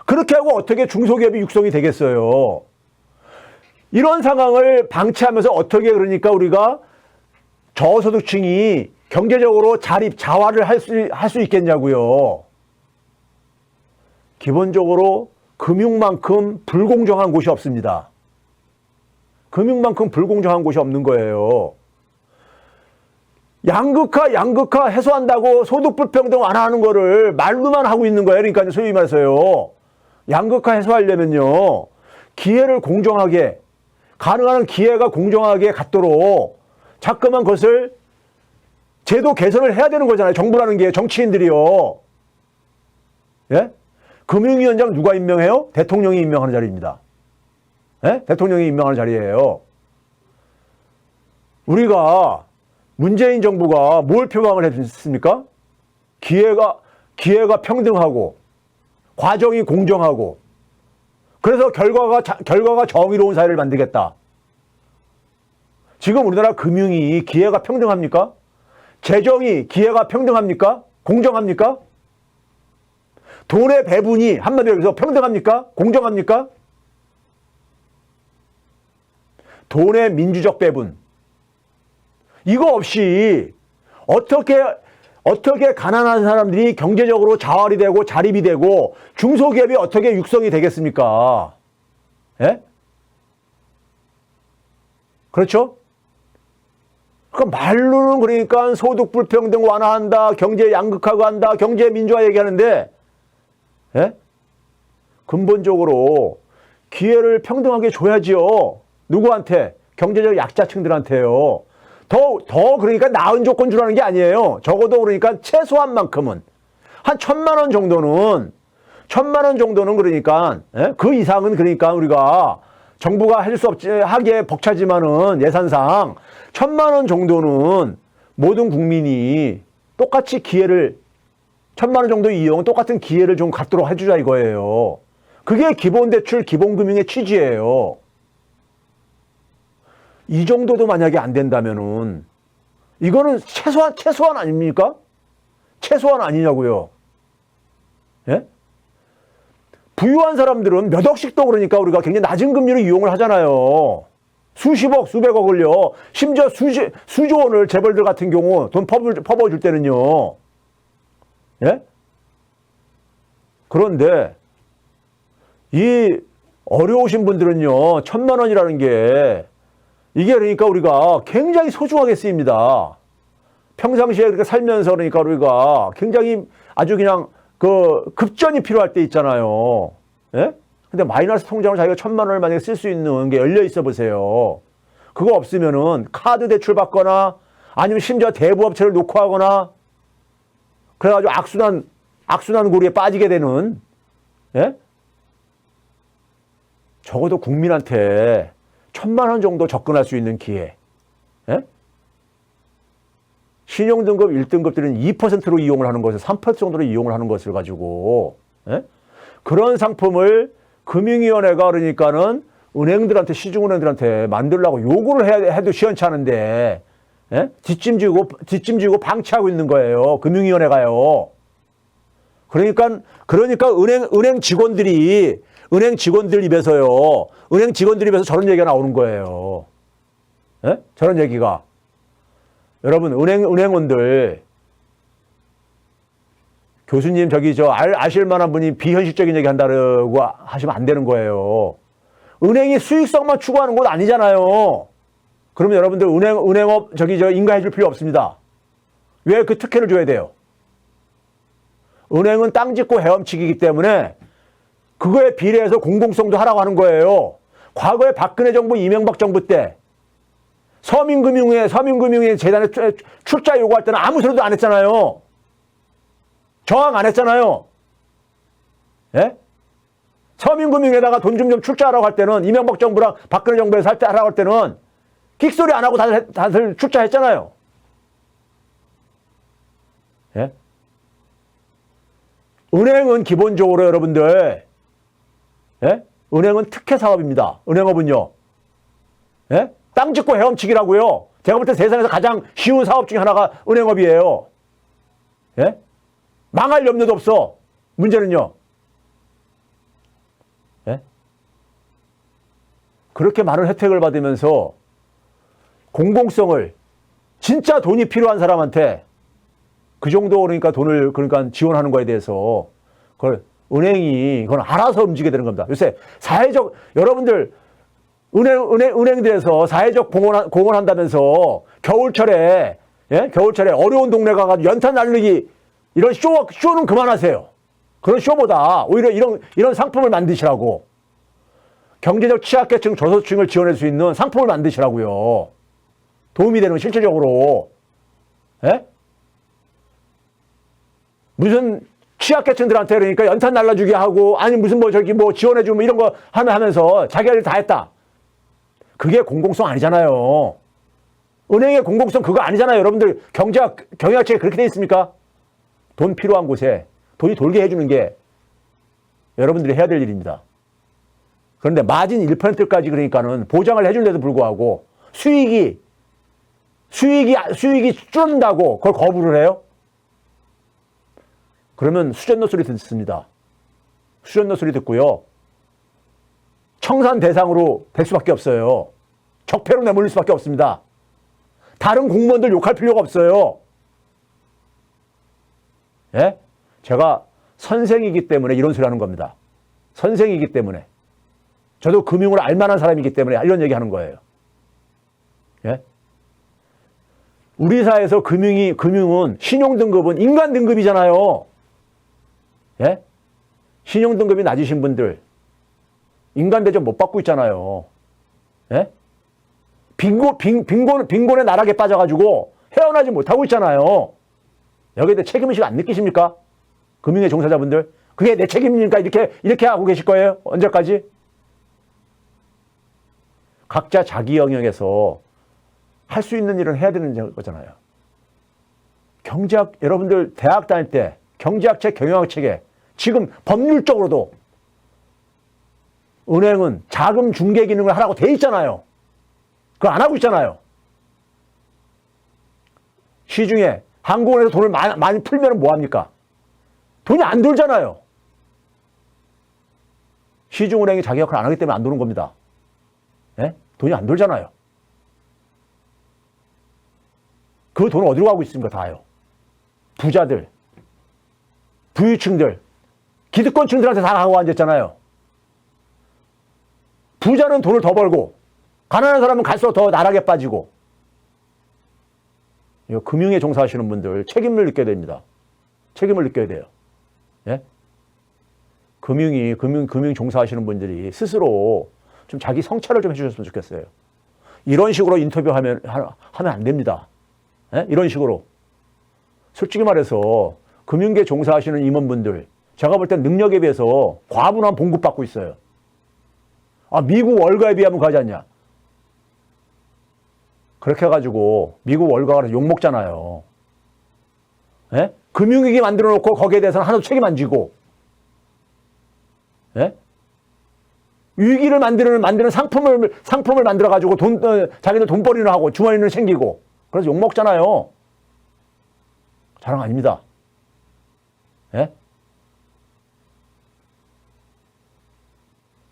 S1: 그렇게 하고 어떻게 중소기업이 육성이 되겠어요? 이런 상황을 방치하면서 어떻게 그러니까 우리가 저소득층이 경제적으로 자활을 할 수 있겠냐고요. 기본적으로 금융만큼 불공정한 곳이 없습니다. 금융만큼 불공정한 곳이 없는 거예요. 양극화 해소한다고 소득 불평등 완화하는 거를 말로만 하고 있는 거예요. 그러니까 소위 말해서요. 양극화 해소하려면요. 기회를 공정하게, 가능한 기회가 공정하게 갖도록 자꾸만 그것을 제도 개선을 해야 되는 거잖아요. 정부라는 게, 정치인들이요. 예? 금융위원장 누가 임명해요? 대통령이 임명하는 자리입니다. 예? 대통령이 임명하는 자리예요. 우리가 문재인 정부가 뭘 표방을 했습니까? 기회가 평등하고 과정이 공정하고 그래서 결과가 정의로운 사회를 만들겠다. 지금 우리나라 금융이 기회가 평등합니까? 재정이 기회가 평등합니까? 공정합니까? 돈의 배분이 한마디로 해서 평등합니까? 공정합니까? 돈의 민주적 배분. 이거 없이 어떻게 가난한 사람들이 경제적으로 자활이 되고 자립이 되고 중소기업이 어떻게 육성이 되겠습니까? 예? 그렇죠? 그러니까 말로는 그러니까 소득 불평등 완화한다, 경제 양극화가 한다, 경제 민주화 얘기하는데, 예? 근본적으로 기회를 평등하게 줘야지요. 누구한테? 경제적 약자층들한테요. 더 그러니까 나은 조건 주라는 게 아니에요. 적어도 그러니까 최소한만큼은 한 1,000만 원 정도는 그러니까 예? 그 이상은 그러니까 우리가 정부가 해줄 수 없지 하기에 벅차지만은 예산상 1,000만 원 정도는 모든 국민이 똑같이 기회를 1,000만 원 정도 이용 똑같은 기회를 좀 갖도록 해주자 이거예요. 그게 기본대출 기본금융의 취지예요. 이 정도도 만약에 안 된다면은 이거는 최소한 아닙니까? 최소한 아니냐고요. 예? 부유한 사람들은 몇 억씩도 그러니까 우리가 굉장히 낮은 금리로 이용을 하잖아요. 수십억, 수백억을요. 심지어 수조 원을 재벌들 같은 경우 돈 퍼부어줄 때는요. 예? 그런데 이 어려우신 분들은요. 1,000만 원이라는 게 이게 그러니까 우리가 굉장히 소중하게 쓰입니다. 평상시에 그렇게 살면서 그러니까 우리가 굉장히 아주 그냥 그 급전이 필요할 때 있잖아요. 예? 근데 마이너스 통장으로 자기가 1,000만 원을 만약에 쓸 수 있는 게 열려 있어 보세요. 그거 없으면은 카드 대출 받거나 아니면 심지어 대부업체를 놓고 하거나 그래가지고 악순환 고리에 빠지게 되는, 예? 적어도 국민한테 1,000만 원 정도 접근할 수 있는 기회. 예? 신용등급 1등급들은 2%로 이용을 하는 것을 3% 정도로 이용을 하는 것을 가지고, 예? 그런 상품을 금융위원회가 그러니까는 은행들한테, 시중은행들한테 만들려고 요구를 해도 시원찮은데, 예? 뒷짐지고 방치하고 있는 거예요. 금융위원회가요. 그러니까 은행 직원들 입에서요. 은행 직원들 입에서 저런 얘기가 나오는 거예요. 예? 저런 얘기가. 여러분, 은행원들, 교수님, 아실 만한 분이 비현실적인 얘기 한다고 하시면 안 되는 거예요. 은행이 수익성만 추구하는 건 아니잖아요. 그러면 여러분들 은행업, 인가해줄 필요 없습니다. 왜 그 특혜를 줘야 돼요? 은행은 땅 짓고 헤엄치기이기 때문에 그거에 비례해서 공공성도 하라고 하는 거예요. 과거에 박근혜 정부, 이명박 정부 때 서민금융회 재단에 출자 요구할 때는 아무 소리도 안 했잖아요. 저항 안 했잖아요. 예? 서민금융에다가 돈 좀 출자하라고 할 때는 이명박 정부랑 박근혜 정부에서 하라고 할 때는 끽소리 안 하고 다들 출자했잖아요. 예? 은행은 기본적으로 여러분들, 예? 은행은 특혜 사업입니다. 은행업은요. 예? 땅 짓고 헤엄치기라고요. 제가 볼 때 세상에서 가장 쉬운 사업 중에 하나가 은행업이에요. 예? 망할 염려도 없어. 문제는요. 예? 그렇게 많은 혜택을 받으면서 공공성을 진짜 돈이 필요한 사람한테 그 정도 그러니까 돈을 그러니까 지원하는 거에 대해서 그걸 은행이 그건 알아서 움직이게 되는 겁니다. 요새 여러분들 은행들에서 사회적 공헌한다면서 겨울철에 어려운 동네 가가지고 연탄 날리기 이런 쇼는 그만하세요. 그런 쇼보다 오히려 이런 상품을 만드시라고. 경제적 취약계층 저소득층을 지원할 수 있는 상품을 만드시라고요. 도움이 되는 실질적으로. 예? 무슨 취약계층들한테 그러니까 연탄 날라주게 하고 아니 무슨 뭐 저기 뭐 지원해주고 이런 거 하면서 자기가 일 다 했다. 그게 공공성 아니잖아요. 은행의 공공성 그거 아니잖아요. 여러분들 경영학책에 그렇게 돼 있습니까? 돈 필요한 곳에 돈이 돌게 해주는 게 여러분들이 해야 될 일입니다. 그런데 마진 1%까지 그러니까는 보장을 해준데도 불구하고 수익이 줄어든다고 그걸 거부를 해요? 그러면 수전노 소리 듣습니다. 수전노 소리 듣고요. 청산 대상으로 될 수밖에 없어요. 적폐로 내몰릴 수밖에 없습니다. 다른 공무원들 욕할 필요가 없어요. 예? 제가 선생이기 때문에 이런 소리 하는 겁니다. 선생이기 때문에. 저도 금융을 알만한 사람이기 때문에 이런 얘기 하는 거예요. 예? 우리 사회에서 금융은 신용등급은 인간등급이잖아요. 예? 신용등급이 낮으신 분들, 인간대접 못 받고 있잖아요. 예? 빈곤의 나락에 빠져가지고 헤어나지 못하고 있잖아요. 여기에 대해 책임의식 안 느끼십니까? 금융의 종사자분들. 그게 내 책임이니까 이렇게 하고 계실 거예요? 언제까지? 각자 자기 영역에서 할 수 있는 일은 해야 되는 거잖아요. 경제학, 여러분들 대학 다닐 때 경제학책, 경영학책에 지금 법률적으로도 은행은 자금 중개 기능을 하라고 돼 있잖아요. 그거 안 하고 있잖아요. 시중에 한국은행에서 돈을 많이 풀면 뭐합니까? 돈이 안 돌잖아요. 시중은행이 자기 역할을 안 하기 때문에 안 도는 겁니다. 예? 돈이 안 돌잖아요. 그 돈 어디로 가고 있습니까? 다요. 부자들, 부유층들, 기득권층들한테 다 가고 앉았잖아요. 부자는 돈을 더 벌고 가난한 사람은 갈수록 더 나락에 빠지고. 이거 금융에 종사하시는 분들 책임을 느껴야 됩니다. 책임을 느껴야 돼요. 예? 금융 종사하시는 분들이 스스로 좀 자기 성찰을 좀 해주셨으면 좋겠어요. 이런 식으로 인터뷰하면 안 됩니다. 예? 이런 식으로. 솔직히 말해서 금융계 종사하시는 임원분들 제가 볼 땐 능력에 비해서 과분한 봉급받고 있어요. 아, 미국 월가에 비하면 가지 않냐. 그렇게 해가지고 미국 월가가 욕먹잖아요. 예? 금융위기 만들어 놓고 거기에 대해서는 하나도 책임 안 지고. 예? 위기를 만드는 상품을 만들어가지고 자기들 돈벌이를 하고 주머니는 생기고. 그래서 욕먹잖아요. 자랑 아닙니다. 예?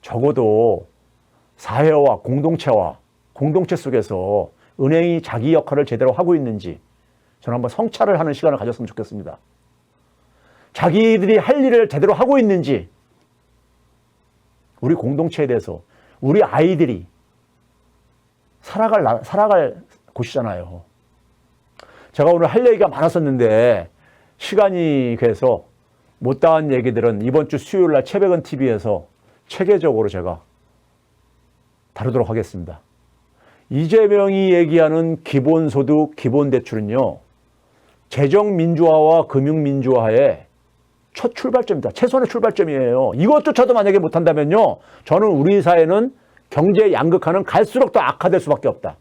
S1: 적어도 사회와 공동체 속에서 은행이 자기 역할을 제대로 하고 있는지 저는 한번 성찰을 하는 시간을 가졌으면 좋겠습니다. 자기들이 할 일을 제대로 하고 있는지 우리 공동체에 대해서 우리 아이들이 살아갈 곳이잖아요. 제가 오늘 할 얘기가 많았었는데 시간이 돼서 못다한 얘기들은 이번 주 수요일 날 채백은 TV에서 체계적으로 제가 다루도록 하겠습니다. 이재명이 얘기하는 기본소득, 기본대출은요, 재정민주화와 금융민주화의 첫 출발점입니다. 최소한의 출발점이에요. 이것조차도 만약에 못한다면요, 저는 우리 사회는 경제 양극화는 갈수록 더 악화될 수밖에 없다.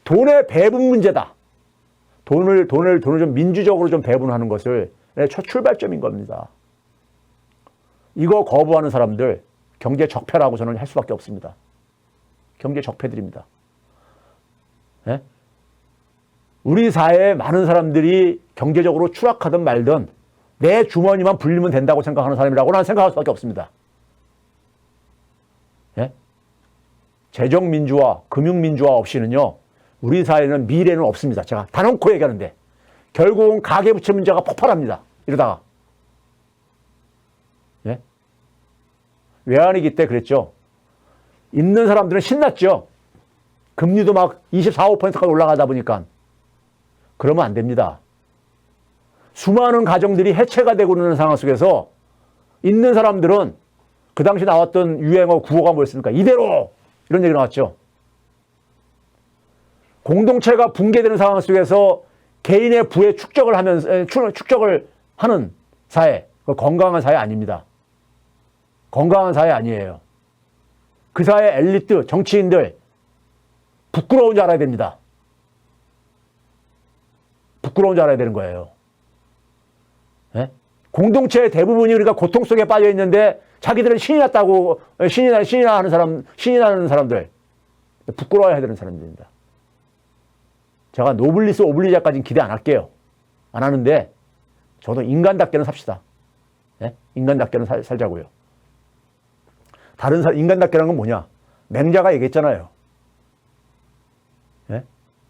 S1: 돈의 배분 문제다. 돈을 좀 민주적으로 좀 배분하는 것을 첫 출발점인 겁니다. 이거 거부하는 사람들 경제 적폐라고 저는 할 수밖에 없습니다. 경제 적폐들입니다. 예? 우리 사회에 많은 사람들이 경제적으로 추락하든 말든 내 주머니만 불리면 된다고 생각하는 사람이라고 나는 생각할 수밖에 없습니다. 예? 재정민주화, 금융민주화 없이는요, 우리 사회는 미래는 없습니다. 제가 단언코 얘기하는데 결국은 가계부채 문제가 폭발합니다. 이러다가. 예? 외환위기 때 그랬죠. 있는 사람들은 신났죠. 금리도 막 24, 5%까지 올라가다 보니까. 그러면 안 됩니다. 수많은 가정들이 해체가 되고 있는 상황 속에서 있는 사람들은 그 당시 나왔던 유행어 구호가 뭐였습니까? 이대로! 이런 얘기 나왔죠. 공동체가 붕괴되는 상황 속에서 개인의 부의 축적을 하는 사회, 그 건강한 사회 아닙니다. 건강한 사회 아니에요. 그 사회 엘리트, 정치인들 부끄러운 줄 알아야 됩니다. 부끄러운 줄 알아야 되는 거예요. 예? 공동체의 대부분이 우리가 고통 속에 빠져 있는데 자기들은 신이 났다고 신이나 하는 사람, 신이 나는 사람들 부끄러워야 되는 사람들입니다. 제가 노블리스 오블리자까지는 기대 안 할게요. 안 하는데 저도 인간답게는 삽시다. 예? 인간답게는 살자고요. 인간답게라는 건 뭐냐? 맹자가 얘기했잖아요. 예?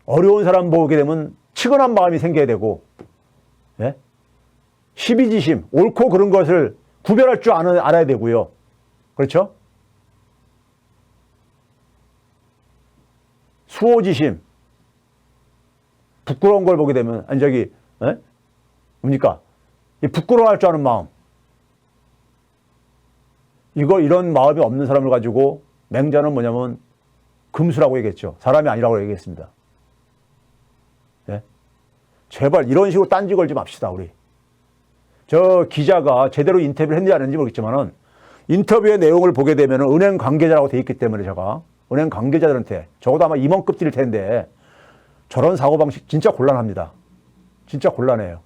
S1: 어려운 사람 보게 되면 치근한 마음이 생겨야 되고, 예? 시비지심, 옳고 그른 것을 구별할 줄 알아야 되고요. 그렇죠? 수호지심, 부끄러운 걸 보게 되면, 예? 뭡니까? 부끄러워할 줄 아는 마음. 이런 마음이 없는 사람을 가지고 맹자는 뭐냐면 금수라고 얘기했죠. 사람이 아니라고 얘기했습니다. 예? 제발 이런 식으로 딴지 걸지 맙시다, 우리. 저 기자가 제대로 인터뷰를 했는지 안 했는지 모르겠지만은 인터뷰의 내용을 보게 되면 은행 관계자라고 돼 있기 때문에 제가 은행 관계자들한테 적어도 아마 임원급들일 텐데 저런 사고방식 진짜 곤란합니다. 진짜 곤란해요.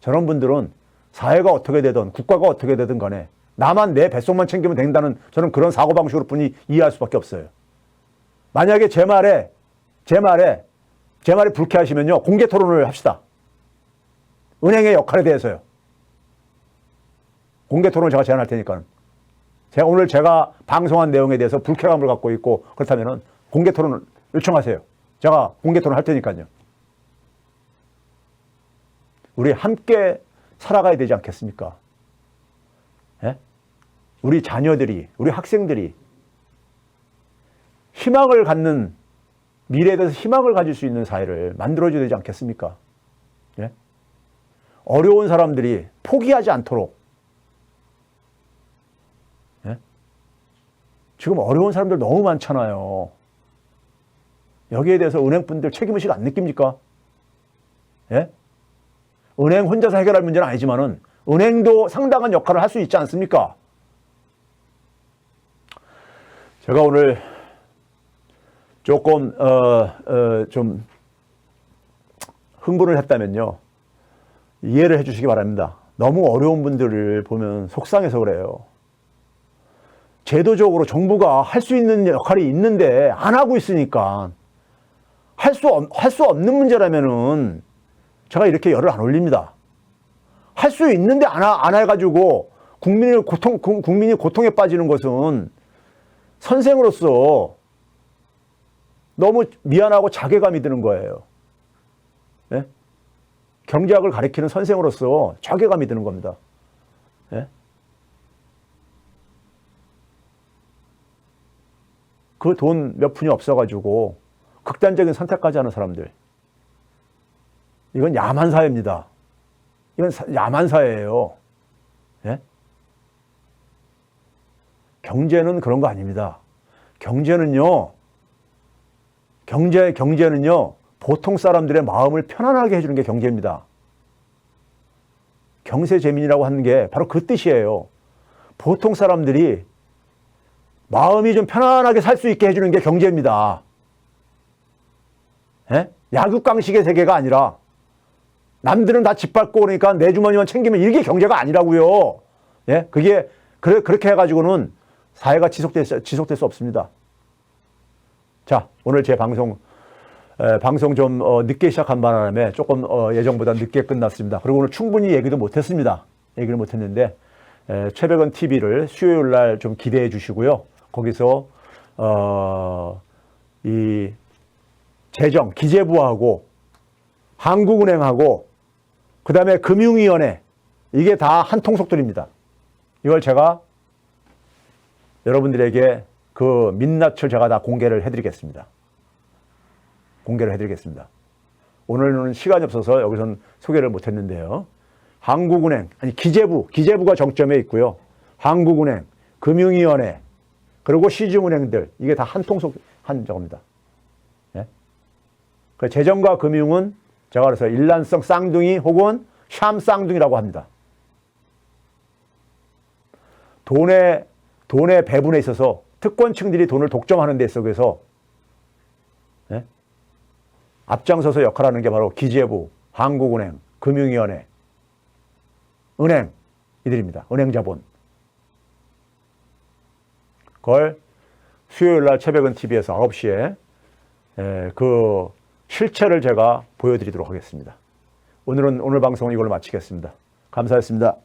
S1: 저런 분들은 사회가 어떻게 되든 국가가 어떻게 되든 간에 나만 내 뱃속만 챙기면 된다는 저는 그런 사고방식으로 뿐이 이해할 수밖에 없어요. 만약에 제 말에 불쾌하시면요, 공개 토론을 합시다. 은행의 역할에 대해서요. 공개 토론을 제가 제안할 테니까. 오늘 제가 방송한 내용에 대해서 불쾌감을 갖고 있고 그렇다면은 공개 토론을 요청하세요. 제가 공개 토론 할 테니까요. 우리 함께 살아가야 되지 않겠습니까? 예? 우리 자녀들이, 우리 학생들이 희망을 갖는, 미래에 대해서 희망을 가질 수 있는 사회를 만들어줘야 되지 않겠습니까? 예? 어려운 사람들이 포기하지 않도록. 예? 지금 어려운 사람들 너무 많잖아요. 여기에 대해서 은행분들 책임의식 안 느낍니까? 예? 은행 혼자서 해결할 문제는 아니지만은 은행도 상당한 역할을 할 수 있지 않습니까? 제가 오늘 조금 좀 흥분을 했다면요, 이해를 해 주시기 바랍니다. 너무 어려운 분들을 보면 속상해서 그래요. 제도적으로 정부가 할 수 있는 역할이 있는데 안 하고 있으니까, 할 수 없는 문제라면은 제가 이렇게 열을 안 올립니다. 할 수 있는데 안 해가지고 국민이 고통에 빠지는 것은 선생으로서 너무 미안하고 자괴감이 드는 거예요. 예? 경제학을 가르치는 선생으로서 자괴감이 드는 겁니다. 예? 그 돈 몇 푼이 없어가지고 극단적인 선택까지 하는 사람들. 이건 야만 사회입니다. 이건 야만 사회예요. 예? 경제는 그런 거 아닙니다. 경제는요, 보통 사람들의 마음을 편안하게 해주는 게 경제입니다. 경세재민이라고 하는 게 바로 그 뜻이에요. 보통 사람들이 마음이 좀 편안하게 살 수 있게 해주는 게 경제입니다. 예? 약육강식의 세계가 아니라 남들은 다 집 밟고 그러니까 내 주머니만 챙기면 이게 경제가 아니라고요. 예? 그렇게 해가지고는 사회가 지속될 수 없습니다. 자, 오늘 제 방송 좀 늦게 시작한 바람에 조금 예정보다 늦게 끝났습니다. 그리고 오늘 충분히 얘기를 못했는데 최백은 TV를 수요일 날 좀 기대해 주시고요. 거기서 이 재정, 기재부하고 한국은행하고 그 다음에 금융위원회, 이게 다 한 통속들입니다. 이걸 제가 여러분들에게 그 민낯을 제가 다 공개를 해드리겠습니다. 오늘은 시간이 없어서 여기서는 소개를 못했는데요. 한국은행, 기재부가 정점에 있고요. 한국은행, 금융위원회, 그리고 시중은행들, 이게 다 한 통속 한 저겁니다. 예? 그 재정과 금융은 제가 그래서 일란성 쌍둥이 혹은 샴 쌍둥이라고 합니다. 돈의 배분에 있어서 특권층들이 돈을 독점하는 데 있어서 예? 앞장서서 역할하는 게 바로 기재부, 한국은행, 금융위원회, 은행 이들입니다. 은행자본. 그걸 수요일 날 최백은 TV에서 9시에 그 실체를 제가 보여드리도록 하겠습니다. 오늘 방송은 이걸로 마치겠습니다. 감사했습니다.